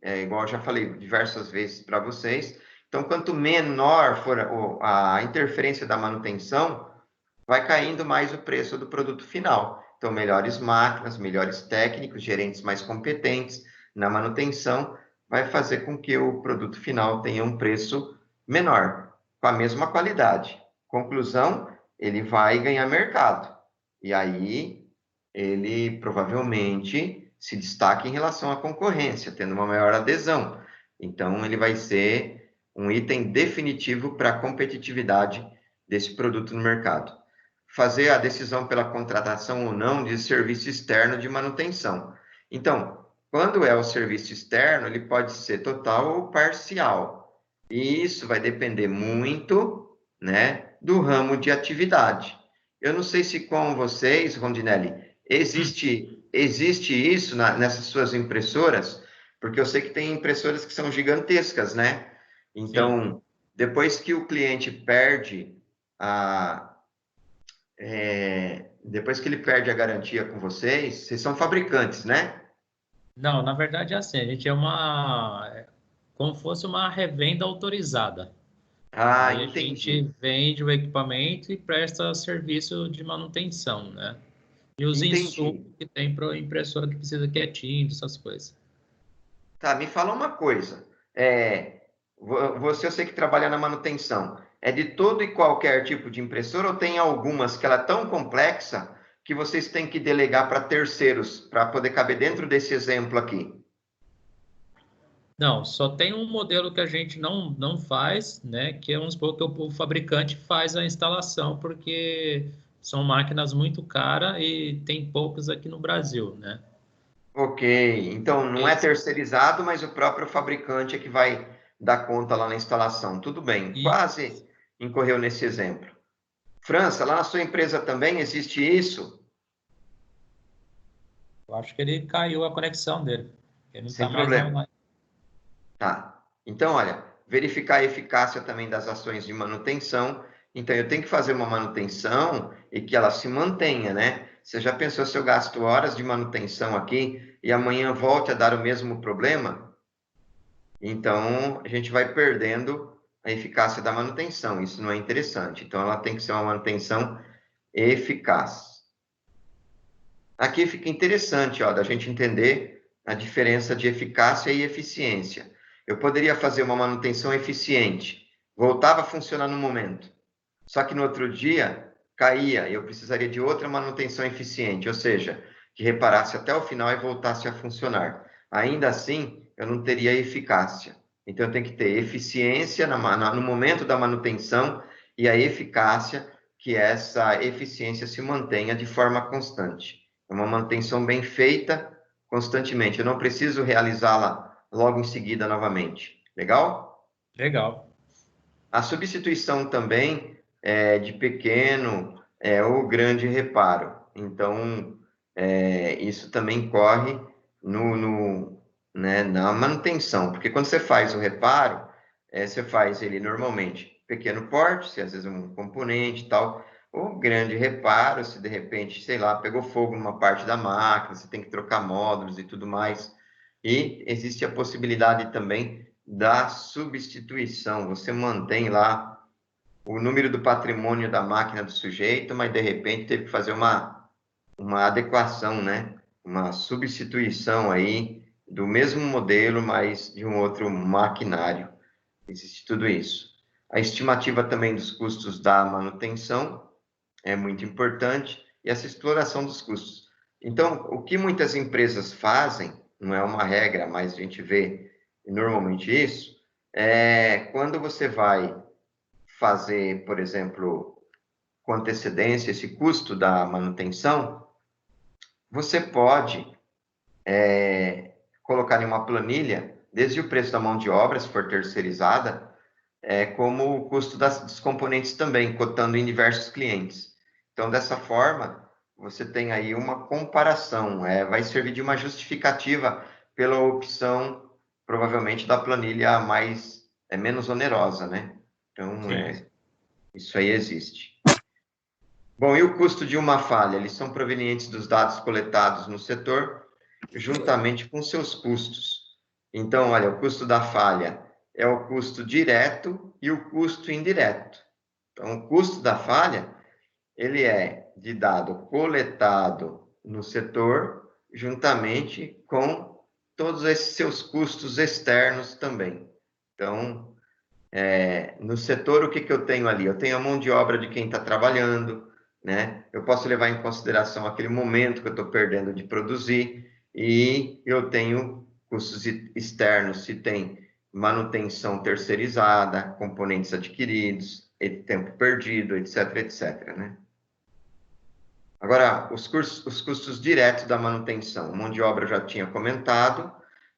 Igual eu já falei diversas vezes para vocês. Então, quanto menor for a interferência da manutenção, vai caindo mais o preço do produto final. Então, melhores máquinas, melhores técnicos, gerentes mais competentes na manutenção, vai fazer com que o produto final tenha um preço menor, com a mesma qualidade. Conclusão, ele vai ganhar mercado. E aí, ele provavelmente se destaca em relação à concorrência, tendo uma maior adesão. Então, ele vai ser um item definitivo para a competitividade desse produto no mercado. Fazer a decisão pela contratação ou não de serviço externo de manutenção. Então, quando é o serviço externo, ele pode ser total ou parcial. E isso vai depender muito, né, do ramo de atividade. Eu não sei se com vocês, Rondinelli, existe isso nessas suas impressoras, porque eu sei que tem impressoras que são gigantescas, né? Então, depois que o cliente perde depois que ele perde a garantia com vocês são fabricantes, né? Não, na verdade é assim, a gente como fosse uma revenda autorizada. Aí Entendi. A gente vende o equipamento e presta serviço de manutenção, né? E os insumos que tem para a impressora que precisa que é tinta, essas coisas. Tá, me fala uma coisa. Você, eu sei que trabalha na manutenção. É de todo e qualquer tipo de impressora ou tem algumas que ela é tão complexa que vocês têm que delegar para terceiros para poder caber dentro desse exemplo aqui? Não, só tem um modelo que a gente não faz, né? Que é, vamos supor, que o fabricante faz a instalação, porque são máquinas muito caras e tem poucas aqui no Brasil, né? Ok, então não é terceirizado, mas o próprio fabricante é que vai dar conta lá na instalação. Tudo bem, quase incorreu nesse exemplo. França, lá na sua empresa também existe isso? Eu acho que ele caiu a conexão dele. Ele não Sem está mais problema. online. Tá. Então, olha, verificar a eficácia também das ações de manutenção. Então, eu tenho que fazer uma manutenção e que ela se mantenha, né? Você já pensou se eu gasto horas de manutenção aqui e amanhã volte a dar o mesmo problema? Então, a gente vai perdendo a eficácia da manutenção. Isso não é interessante. Então, ela tem que ser uma manutenção eficaz. Aqui fica interessante, ó, da gente entender a diferença de eficácia e eficiência. Eu poderia fazer uma manutenção eficiente, voltava a funcionar no momento, só que no outro dia caía e eu precisaria de outra manutenção eficiente, ou seja, que reparasse até o final e voltasse a funcionar. Ainda assim, eu não teria eficácia. Então, eu tenho que ter eficiência no momento da manutenção e a eficácia, que essa eficiência se mantenha de forma constante. É uma manutenção bem feita constantemente. Eu não preciso realizá-la logo em seguida novamente. Legal? Legal. A substituição também é de pequeno ou grande reparo. Então, isso também corre né, na manutenção. Porque quando você faz o reparo, você faz ele normalmente pequeno porte, se às vezes um componente e tal, ou grande reparo, se de repente, sei lá, pegou fogo numa parte da máquina, você tem que trocar módulos e tudo mais. E existe a possibilidade também da substituição. Você mantém lá o número do patrimônio da máquina do sujeito, mas de repente teve que fazer uma adequação, né? Uma substituição aí do mesmo modelo, mas de um outro maquinário. Existe tudo isso. A estimativa também dos custos da manutenção é muito importante, e essa exploração dos custos. Então, o que muitas empresas fazem, não é uma regra, mas a gente vê normalmente isso, quando você vai fazer, por exemplo, com antecedência esse custo da manutenção, você pode colocar em uma planilha, desde o preço da mão de obra, se for terceirizada, como o custo dos componentes também, cotando em diversos clientes. Então, dessa forma, você tem aí uma comparação, vai servir de uma justificativa pela opção, provavelmente, da planilha menos onerosa, né? Então, isso aí existe. Bom, e o custo de uma falha? Eles são provenientes dos dados coletados no setor, juntamente com seus custos. Então, olha, o custo da falha é o custo direto e o custo indireto. Então, o custo da falha, ele é de dado coletado no setor, juntamente com todos esses seus custos externos também. Então, no setor, o que eu tenho ali? Eu tenho a mão de obra de quem está trabalhando, né? Eu posso levar em consideração aquele momento que eu estou perdendo de produzir, e eu tenho custos externos, se tem manutenção terceirizada, componentes adquiridos, tempo perdido, etc, etc, né? Agora, os custos diretos da manutenção, mão de obra eu já tinha comentado,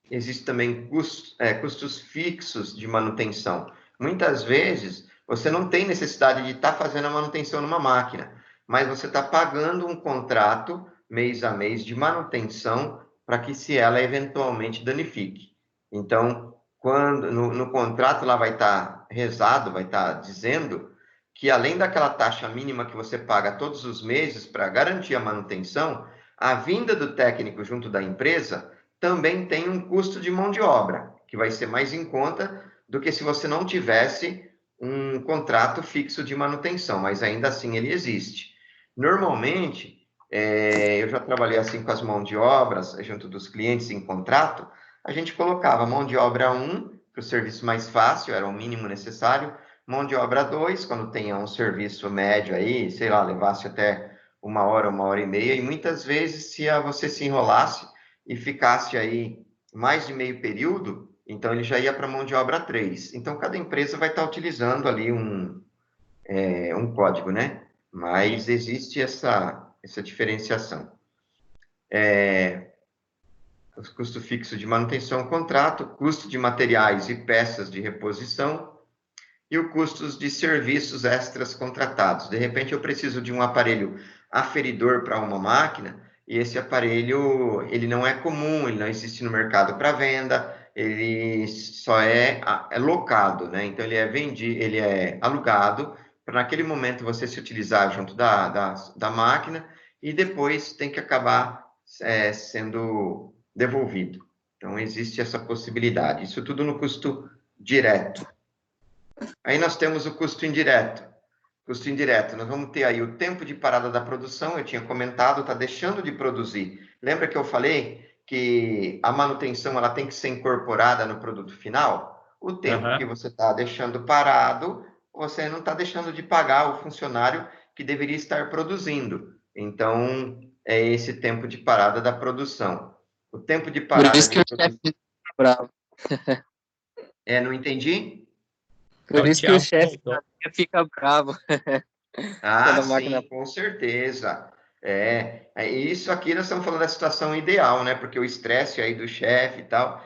existem também custos fixos de manutenção. Muitas vezes, você não tem necessidade de estar fazendo a manutenção numa máquina, mas você está pagando um contrato, mês a mês, de manutenção, para que se ela eventualmente danifique. Então, quando no contrato lá vai estar rezado, vai estar dizendo que além daquela taxa mínima que você paga todos os meses para garantir a manutenção, a vinda do técnico junto da empresa também tem um custo de mão de obra, que vai ser mais em conta do que se você não tivesse um contrato fixo de manutenção, mas ainda assim ele existe. Normalmente, eu já trabalhei assim com as mãos de obras, junto dos clientes em contrato, a gente colocava mão de obra 1, para o serviço mais fácil, era o mínimo necessário, mão de obra 2, quando tenha um serviço médio aí, sei lá, levasse até 1 hora e meia, e muitas vezes, se você se enrolasse e ficasse aí mais de meio período, então ele já ia para mão de obra 3. Então, cada empresa vai estar utilizando ali um código, né? Mas existe essa diferenciação. os custo fixo de manutenção contrato, custo de materiais e peças de reposição e o custos de serviços extras contratados. De repente, eu preciso de um aparelho aferidor para uma máquina e esse aparelho ele não é comum, ele não existe no mercado para venda, ele só é locado, né? Então, ele é vendido, ele é alugado para naquele momento você se utilizar junto da máquina e depois tem que acabar sendo devolvido. Então, existe essa possibilidade. Isso tudo no custo direto. Aí nós temos o custo indireto. Custo indireto, nós vamos ter aí o tempo de parada da produção, eu tinha comentado, está deixando de produzir. Lembra que eu falei que a manutenção ela tem que ser incorporada no produto final? O tempo que você está deixando parado, você não está deixando de pagar o funcionário que deveria estar produzindo. Então, é esse tempo de parada da produção. O tempo de parada... Por isso que o chefe fica bravo. Não entendi? Por isso que o chefe fica bravo. Ah, sim, com certeza. Isso aqui nós estamos falando da situação ideal, né? Porque o estresse aí do chefe e tal,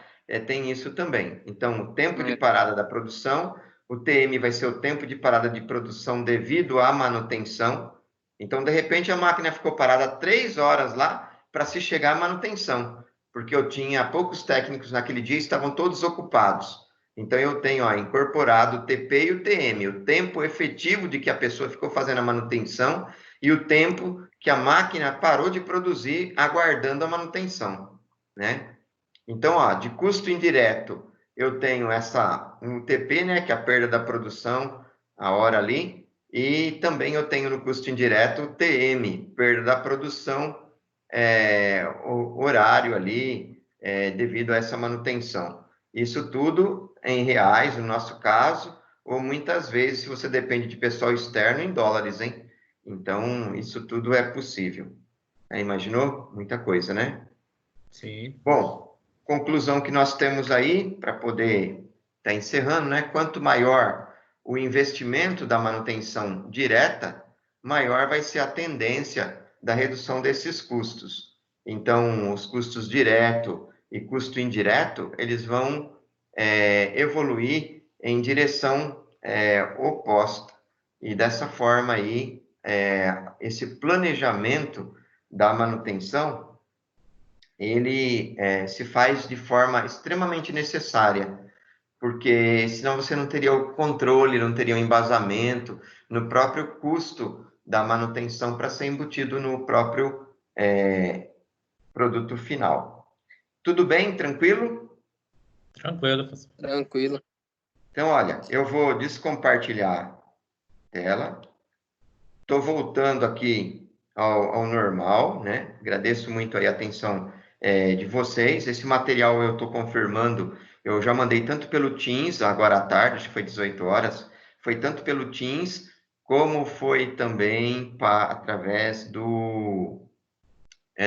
tem isso também. Então, o tempo de parada da produção, o TM vai ser o tempo de parada de produção devido à manutenção. Então, de repente, a máquina ficou parada 3 horas lá para se chegar à manutenção, porque eu tinha poucos técnicos naquele dia e estavam todos ocupados. Então, eu tenho incorporado o TP e o TM, o tempo efetivo de que a pessoa ficou fazendo a manutenção e o tempo que a máquina parou de produzir aguardando a manutenção, né? Então, de custo indireto, eu tenho um TP, né, que é a perda da produção, a hora ali, e também eu tenho no custo indireto o TM, perda da produção, o horário ali, devido a essa manutenção. Isso tudo em reais, no nosso caso, ou muitas vezes, se você depende de pessoal externo, em dólares, hein? Então, isso tudo é possível. Imaginou? Muita coisa, né? Sim. Bom, conclusão que nós temos aí, para poder estar encerrando, né? Quanto maior o investimento da manutenção direta, maior vai ser a tendência da redução desses custos. Então, os custos direto e custo indireto, eles vão evoluir em direção oposta. E dessa forma aí, esse planejamento da manutenção, ele se faz de forma extremamente necessária, porque senão você não teria o controle, não teria o embasamento no próprio custo da manutenção para ser embutido no próprio produto final. Tudo bem? Tranquilo? Tranquilo, professor. Tranquilo. Então, olha, eu vou descompartilhar a tela. Estou voltando aqui ao normal, né? Agradeço muito aí a atenção de vocês. Esse material eu estou confirmando, eu já mandei tanto pelo Teams, agora à tarde, acho que foi 18 horas, foi tanto pelo Teams, como foi também através do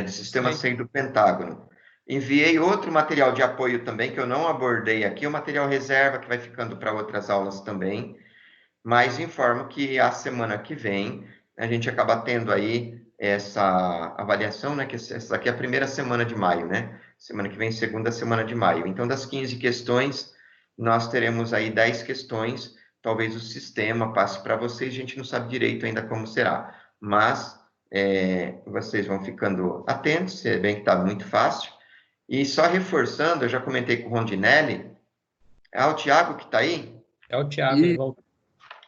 sistema SEI do Pentágono. Enviei outro material de apoio também, que eu não abordei aqui, o material reserva, que vai ficando para outras aulas também, mas informo que a semana que vem a gente acaba tendo aí essa avaliação, né, que essa aqui é a primeira semana de maio, né? Semana que vem, segunda semana de maio. Então, das 15 questões, nós teremos aí 10 questões, talvez o sistema passe para vocês, a gente não sabe direito ainda como será, mas vocês vão ficando atentos, se bem que está muito fácil. E só reforçando, eu já comentei com o Rondinelli, o Thiago que está aí? É o Thiago, ele voltou.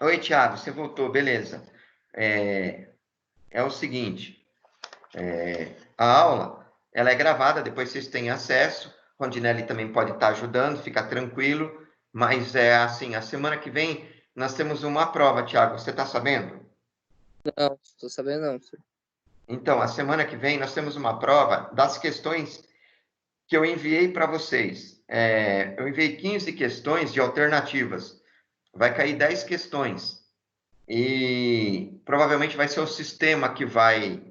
Oi, Thiago, você voltou, beleza. É o seguinte, a aula, ela é gravada, depois vocês têm acesso, Rondinelli também pode estar ajudando, fica tranquilo, mas assim, a semana que vem nós temos uma prova, Thiago, você está sabendo? Não, estou sabendo não, senhor. Então, a semana que vem nós temos uma prova das questões que eu enviei para vocês. Eu enviei 15 questões de alternativas. Vai cair 10 questões. E provavelmente vai ser o sistema que vai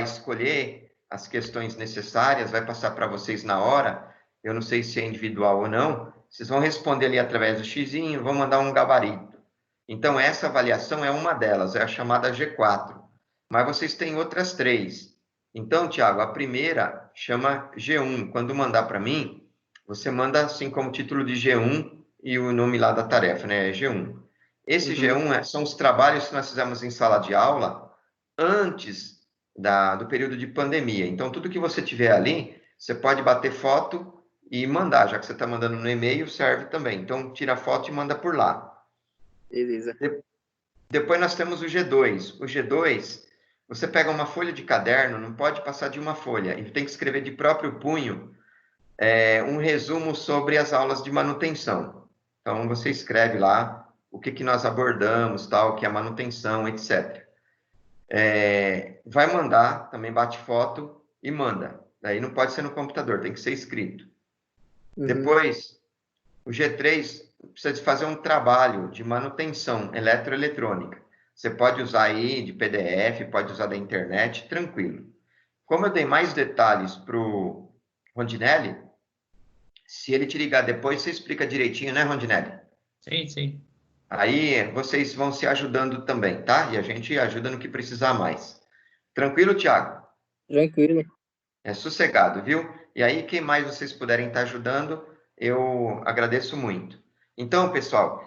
escolher as questões necessárias, vai passar para vocês na hora. Eu não sei se é individual ou não. Vocês vão responder ali através do xizinho, vão mandar um gabarito. Então, essa avaliação é uma delas, é a chamada G4. Mas vocês têm outras 3. Então, Tiago, a primeira chama G1. Quando mandar para mim, você manda assim como título de G1 e o nome lá da tarefa, né? É G1. Esse G1 são os trabalhos que nós fizemos em sala de aula antes do período de pandemia. Então, tudo que você tiver ali, você pode bater foto e mandar, já que você está mandando no e-mail, serve também. Então, tira foto e manda por lá. Beleza. Depois nós temos o G2. O G2, você pega uma folha de caderno, não pode passar de uma folha, e tem que escrever de próprio punho um resumo sobre as aulas de manutenção. Então, você escreve lá o que nós abordamos, tal, que é a manutenção, etc. Vai mandar, também bate foto e manda. Daí não pode ser no computador, tem que ser escrito. Depois, o G3 precisa de fazer um trabalho de manutenção eletroeletrônica. Você pode usar aí de PDF, pode usar da internet, tranquilo. Como eu dei mais detalhes para o Rondinelli, se ele te ligar depois, você explica direitinho, né, Rondinelli? Sim, sim. Aí vocês vão se ajudando também, tá? E a gente ajuda no que precisar mais. Tranquilo, Thiago? Tranquilo. É sossegado, viu? E aí, quem mais vocês puderem estar ajudando, eu agradeço muito. Então, pessoal,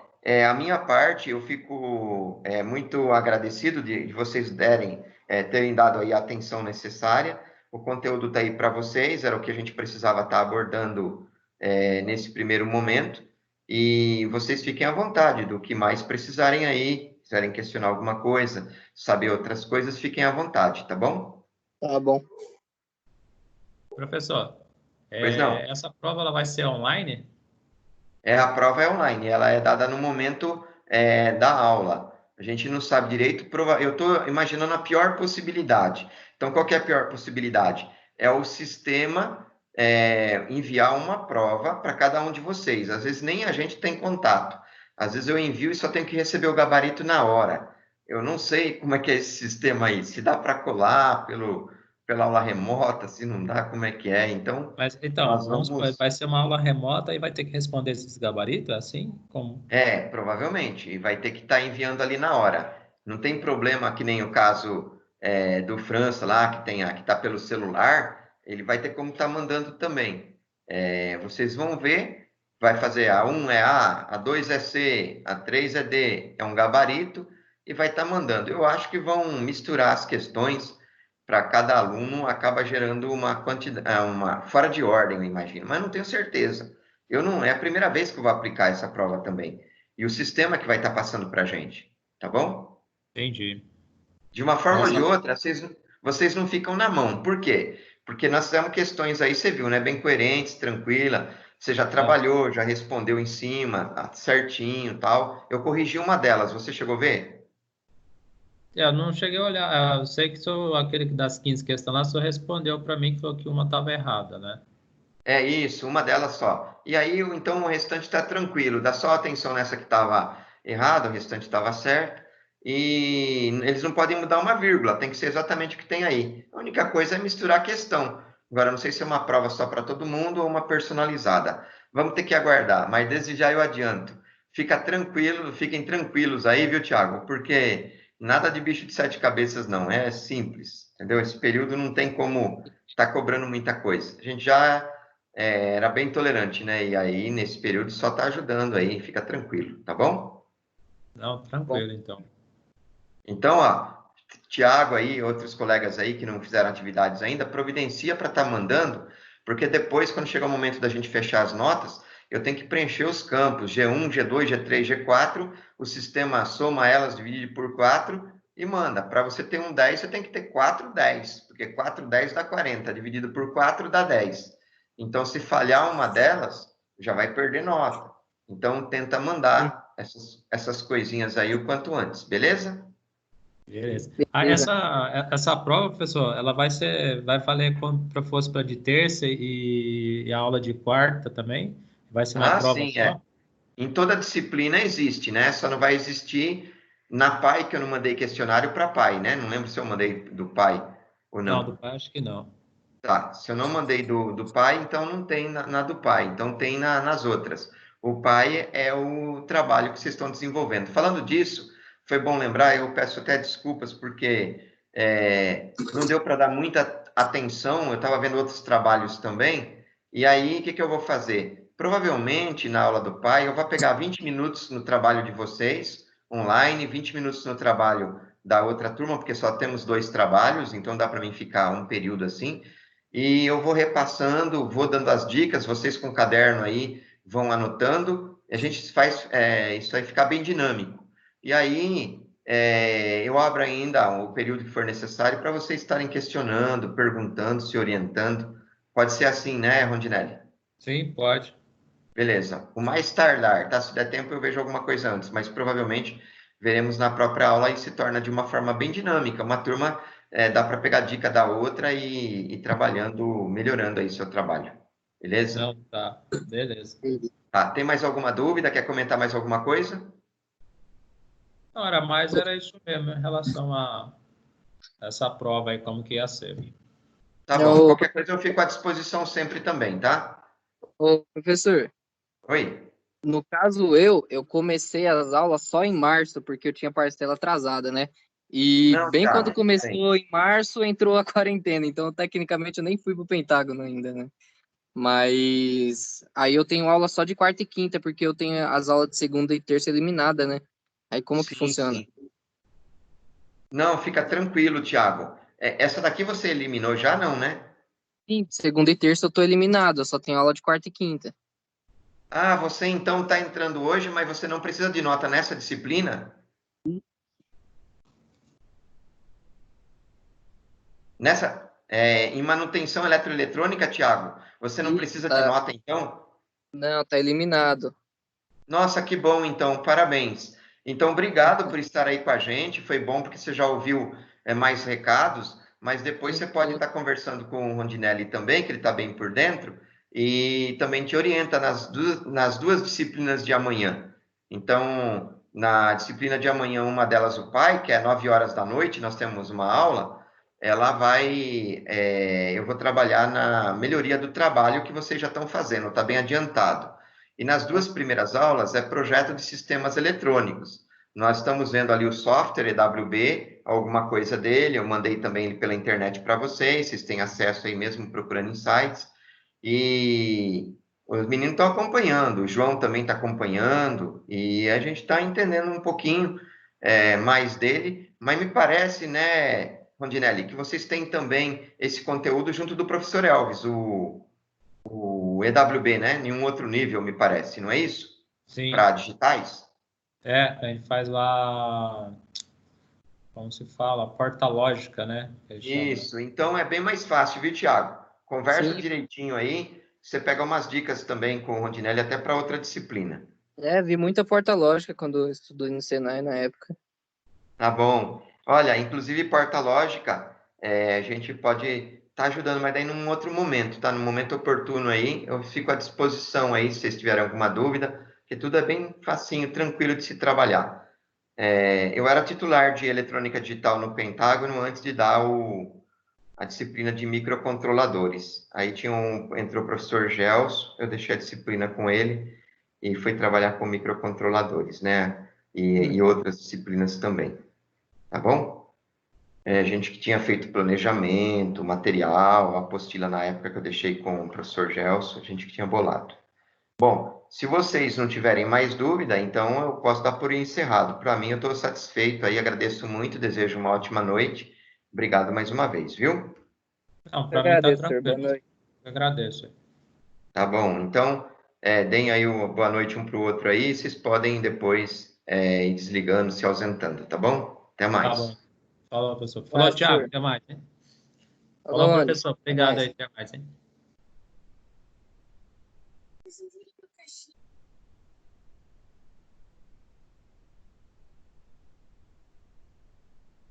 a minha parte, eu fico muito agradecido de vocês terem dado aí a atenção necessária. O conteúdo está aí para vocês, era o que a gente precisava estar abordando nesse primeiro momento. E vocês fiquem à vontade do que mais precisarem aí, quiserem questionar alguma coisa, saber outras coisas, fiquem à vontade, tá bom? Tá bom. Professor, Pois não. essa prova ela vai ser online? A prova é online, ela é dada no momento da aula. A gente não sabe direito, eu estou imaginando a pior possibilidade. Então, qual que é a pior possibilidade? É o sistema enviar uma prova para cada um de vocês. Às vezes nem a gente tem contato. Às vezes eu envio e só tenho que receber o gabarito na hora. Eu não sei como é que é esse sistema aí, se dá para colar pela aula remota, se não dá, como é que é. Então, Mas então, nós vamos supor, vamos. vai ser uma aula remota e vai ter que responder esses gabaritos, é assim? Como? Provavelmente. E vai ter que estar enviando ali na hora. Não tem problema que nem o caso do França lá, que está pelo celular, ele vai ter como estar mandando também. Vocês vão ver, vai fazer A1 é A 2 é C, A3 é D, é um gabarito, e vai estar mandando. Eu acho que vão misturar as questões para cada aluno, acaba gerando uma quantidade, uma fora de ordem, eu imagino, mas não tenho certeza. Eu não, é a primeira vez que eu vou aplicar essa prova também. E o sistema que vai estar passando para a gente, tá bom? Entendi. De uma forma ou de Nossa. outra, vocês não ficam na mão. Por quê? Porque nós fizemos questões aí, você viu, né? Bem coerentes, tranquila. Você já É. trabalhou, já respondeu em cima, certinho, tal. Eu corrigi uma delas. Você chegou a ver? Eu não cheguei a olhar. Eu sei que sou aquele que das 15 questões lá, só respondeu para mim que falou que uma estava errada, né? É isso, uma delas só. E aí, então, o restante está tranquilo. Dá só atenção nessa que estava errada, o restante estava certo. E eles não podem mudar uma vírgula, tem que ser exatamente o que tem aí. A única coisa é misturar a questão. Agora, não sei se é uma prova só para todo mundo ou uma personalizada. Vamos ter que aguardar, mas desde já eu adianto. Fiquem tranquilos aí, viu, Thiago? Porque nada de bicho de sete cabeças, não. É simples, entendeu? Esse período não tem como estar cobrando muita coisa. A gente já era bem tolerante, né? E aí, nesse período, só está ajudando aí, fica tranquilo, tá bom? Não, Bom. tranquilo, então. Então, ó, Tiago aí, outros colegas aí que não fizeram atividades ainda, providencia para estar mandando, porque depois, quando chegar o momento da gente fechar as notas, eu tenho que preencher os campos G1, G2, G3, G4, o sistema soma elas, divide por 4 e manda. Para você ter um 10, você tem que ter 4 10, porque 4 10 dá 40, dividido por 4 dá 10. Então, se falhar uma delas, já vai perder nota. Então, tenta mandar essas coisinhas aí o quanto antes, beleza? Beleza. Beleza. Essa prova, professor, ela vai valer quando fosse para de terça e a aula de quarta também? Vai ser uma Ah, prova sim, só? Em toda disciplina existe, né? Só não vai existir na PAI, que eu não mandei questionário para PAI, né? Não lembro se eu mandei do PAI ou Não, do não. pai acho que não. Tá, se eu não mandei do PAI, então não tem na do PAI, então tem nas outras. O PAI é o trabalho que vocês estão desenvolvendo. Falando disso, foi bom lembrar, eu peço até desculpas, porque não deu para dar muita atenção, eu estava vendo outros trabalhos também, e aí o que eu vou fazer? Provavelmente, na aula do pai, eu vou pegar 20 minutos no trabalho de vocês, online, 20 minutos no trabalho da outra turma, porque só temos 2 trabalhos, então dá para mim ficar um período assim, e eu vou repassando, vou dando as dicas, vocês com o caderno aí vão anotando, a gente faz isso aí ficar bem dinâmico. E aí, eu abro ainda o período que for necessário para vocês estarem questionando, perguntando, se orientando. Pode ser assim, né, Rondinelli? Sim, pode. Beleza. O mais tardar, tá? Se der tempo, eu vejo alguma coisa antes, mas provavelmente veremos na própria aula e se torna de uma forma bem dinâmica. Uma turma, dá para pegar dica da outra e ir trabalhando, melhorando aí seu trabalho. Beleza? Não, tá. Beleza. Tá. Tem mais alguma dúvida? Quer comentar mais alguma coisa? Não, era isso mesmo, em relação a essa prova aí, como que ia ser. Tá bom. Ô, Qualquer coisa eu fico à disposição sempre também, tá? ô, professor, Oi. no caso eu comecei as aulas só em março, porque eu tinha parcela atrasada, né? E Não, bem quando Thiago, bem. começou em março, entrou a quarentena, então tecnicamente eu nem fui pro Pentágono ainda, né? Mas aí eu tenho aula só de quarta e quinta, porque eu tenho as aulas de segunda e terça eliminada, né? Aí como que Sim, funciona? sim. Não, fica tranquilo, Thiago. Essa daqui você eliminou já, não, né? Sim, segunda e terça eu tô eliminado, eu só tenho aula de quarta e quinta. Ah, você então está entrando hoje, mas você não precisa de nota nessa disciplina? Em manutenção eletroeletrônica, Thiago, você não Isso, precisa de tá. nota, então? Não, tá eliminado. Nossa, que bom, então, parabéns. Então, obrigado por estar aí com a gente. Foi bom porque você já ouviu mais recados, mas depois você pode estar conversando com o Rondinelli também, que ele está bem por dentro, e também te orienta nas duas disciplinas de amanhã. Então, na disciplina de amanhã, uma delas o pai, que é 9 horas da noite, nós temos uma aula, eu vou trabalhar na melhoria do trabalho que vocês já estão fazendo, está bem adiantado. E nas 2 primeiras aulas é projeto de sistemas eletrônicos. Nós estamos vendo ali o software EWB, alguma coisa dele, eu mandei também ele pela internet para vocês têm acesso aí mesmo procurando em sites. E os meninos estão acompanhando, o João também está acompanhando, e a gente está entendendo um pouquinho mais dele, mas me parece, né, Rondinelli, que vocês têm também esse conteúdo junto do professor Elvis, o EWB, né? Em um outro nível, me parece, não é isso? Sim. Para digitais? A gente faz lá, como se fala, porta lógica, né? Que eles chamam. Isso, então é bem mais fácil, viu, Thiago? Conversa Sim, direitinho aí, você pega umas dicas também com o Rondinelli até para outra disciplina. vi muita porta lógica quando eu estudei no Senai na época. Tá bom. Olha, inclusive porta lógica, a gente pode estar ajudando, mas daí num outro momento, tá? No momento oportuno aí, eu fico à disposição aí, se vocês tiverem alguma dúvida, que tudo é bem facinho, tranquilo de se trabalhar. Eu era titular de eletrônica digital no Pentágono antes de dar a disciplina de microcontroladores. Aí entrou o professor Gels, eu deixei a disciplina com ele e fui trabalhar com microcontroladores, né? E outras disciplinas também, tá bom? A gente que tinha feito planejamento, material, apostila na época que eu deixei com o professor Gelson, a gente que tinha bolado. Bom, se vocês não tiverem mais dúvida, então eu posso dar por encerrado. Para mim, eu estou satisfeito aí, agradeço muito, desejo uma ótima noite. Obrigado mais uma vez, viu? Não, Eu para mim tá agradeço, senhor. Boa tranquilo. noite. Eu agradeço. Tá bom. Então, deem aí uma boa noite um para o outro aí. Vocês podem depois ir desligando, se ausentando, tá bom? Até Tá bom. mais. Falou, professor. Falou, Ah, Thiago. senhor. Até mais, hein? Falou, Falou, Anderson. professor. Até Obrigado aí. mais. Até mais, hein?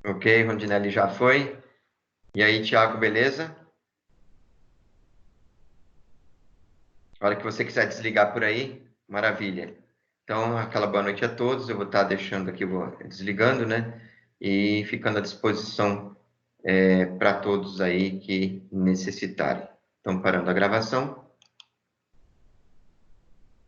Ok, Rondinelli já foi. E aí, Thiago, beleza? A hora que você quiser desligar por aí, maravilha. Então, aquela boa noite a todos. Eu vou estar deixando aqui, vou desligando, né? E ficando à disposição para todos aí que necessitarem. Então, parando a gravação.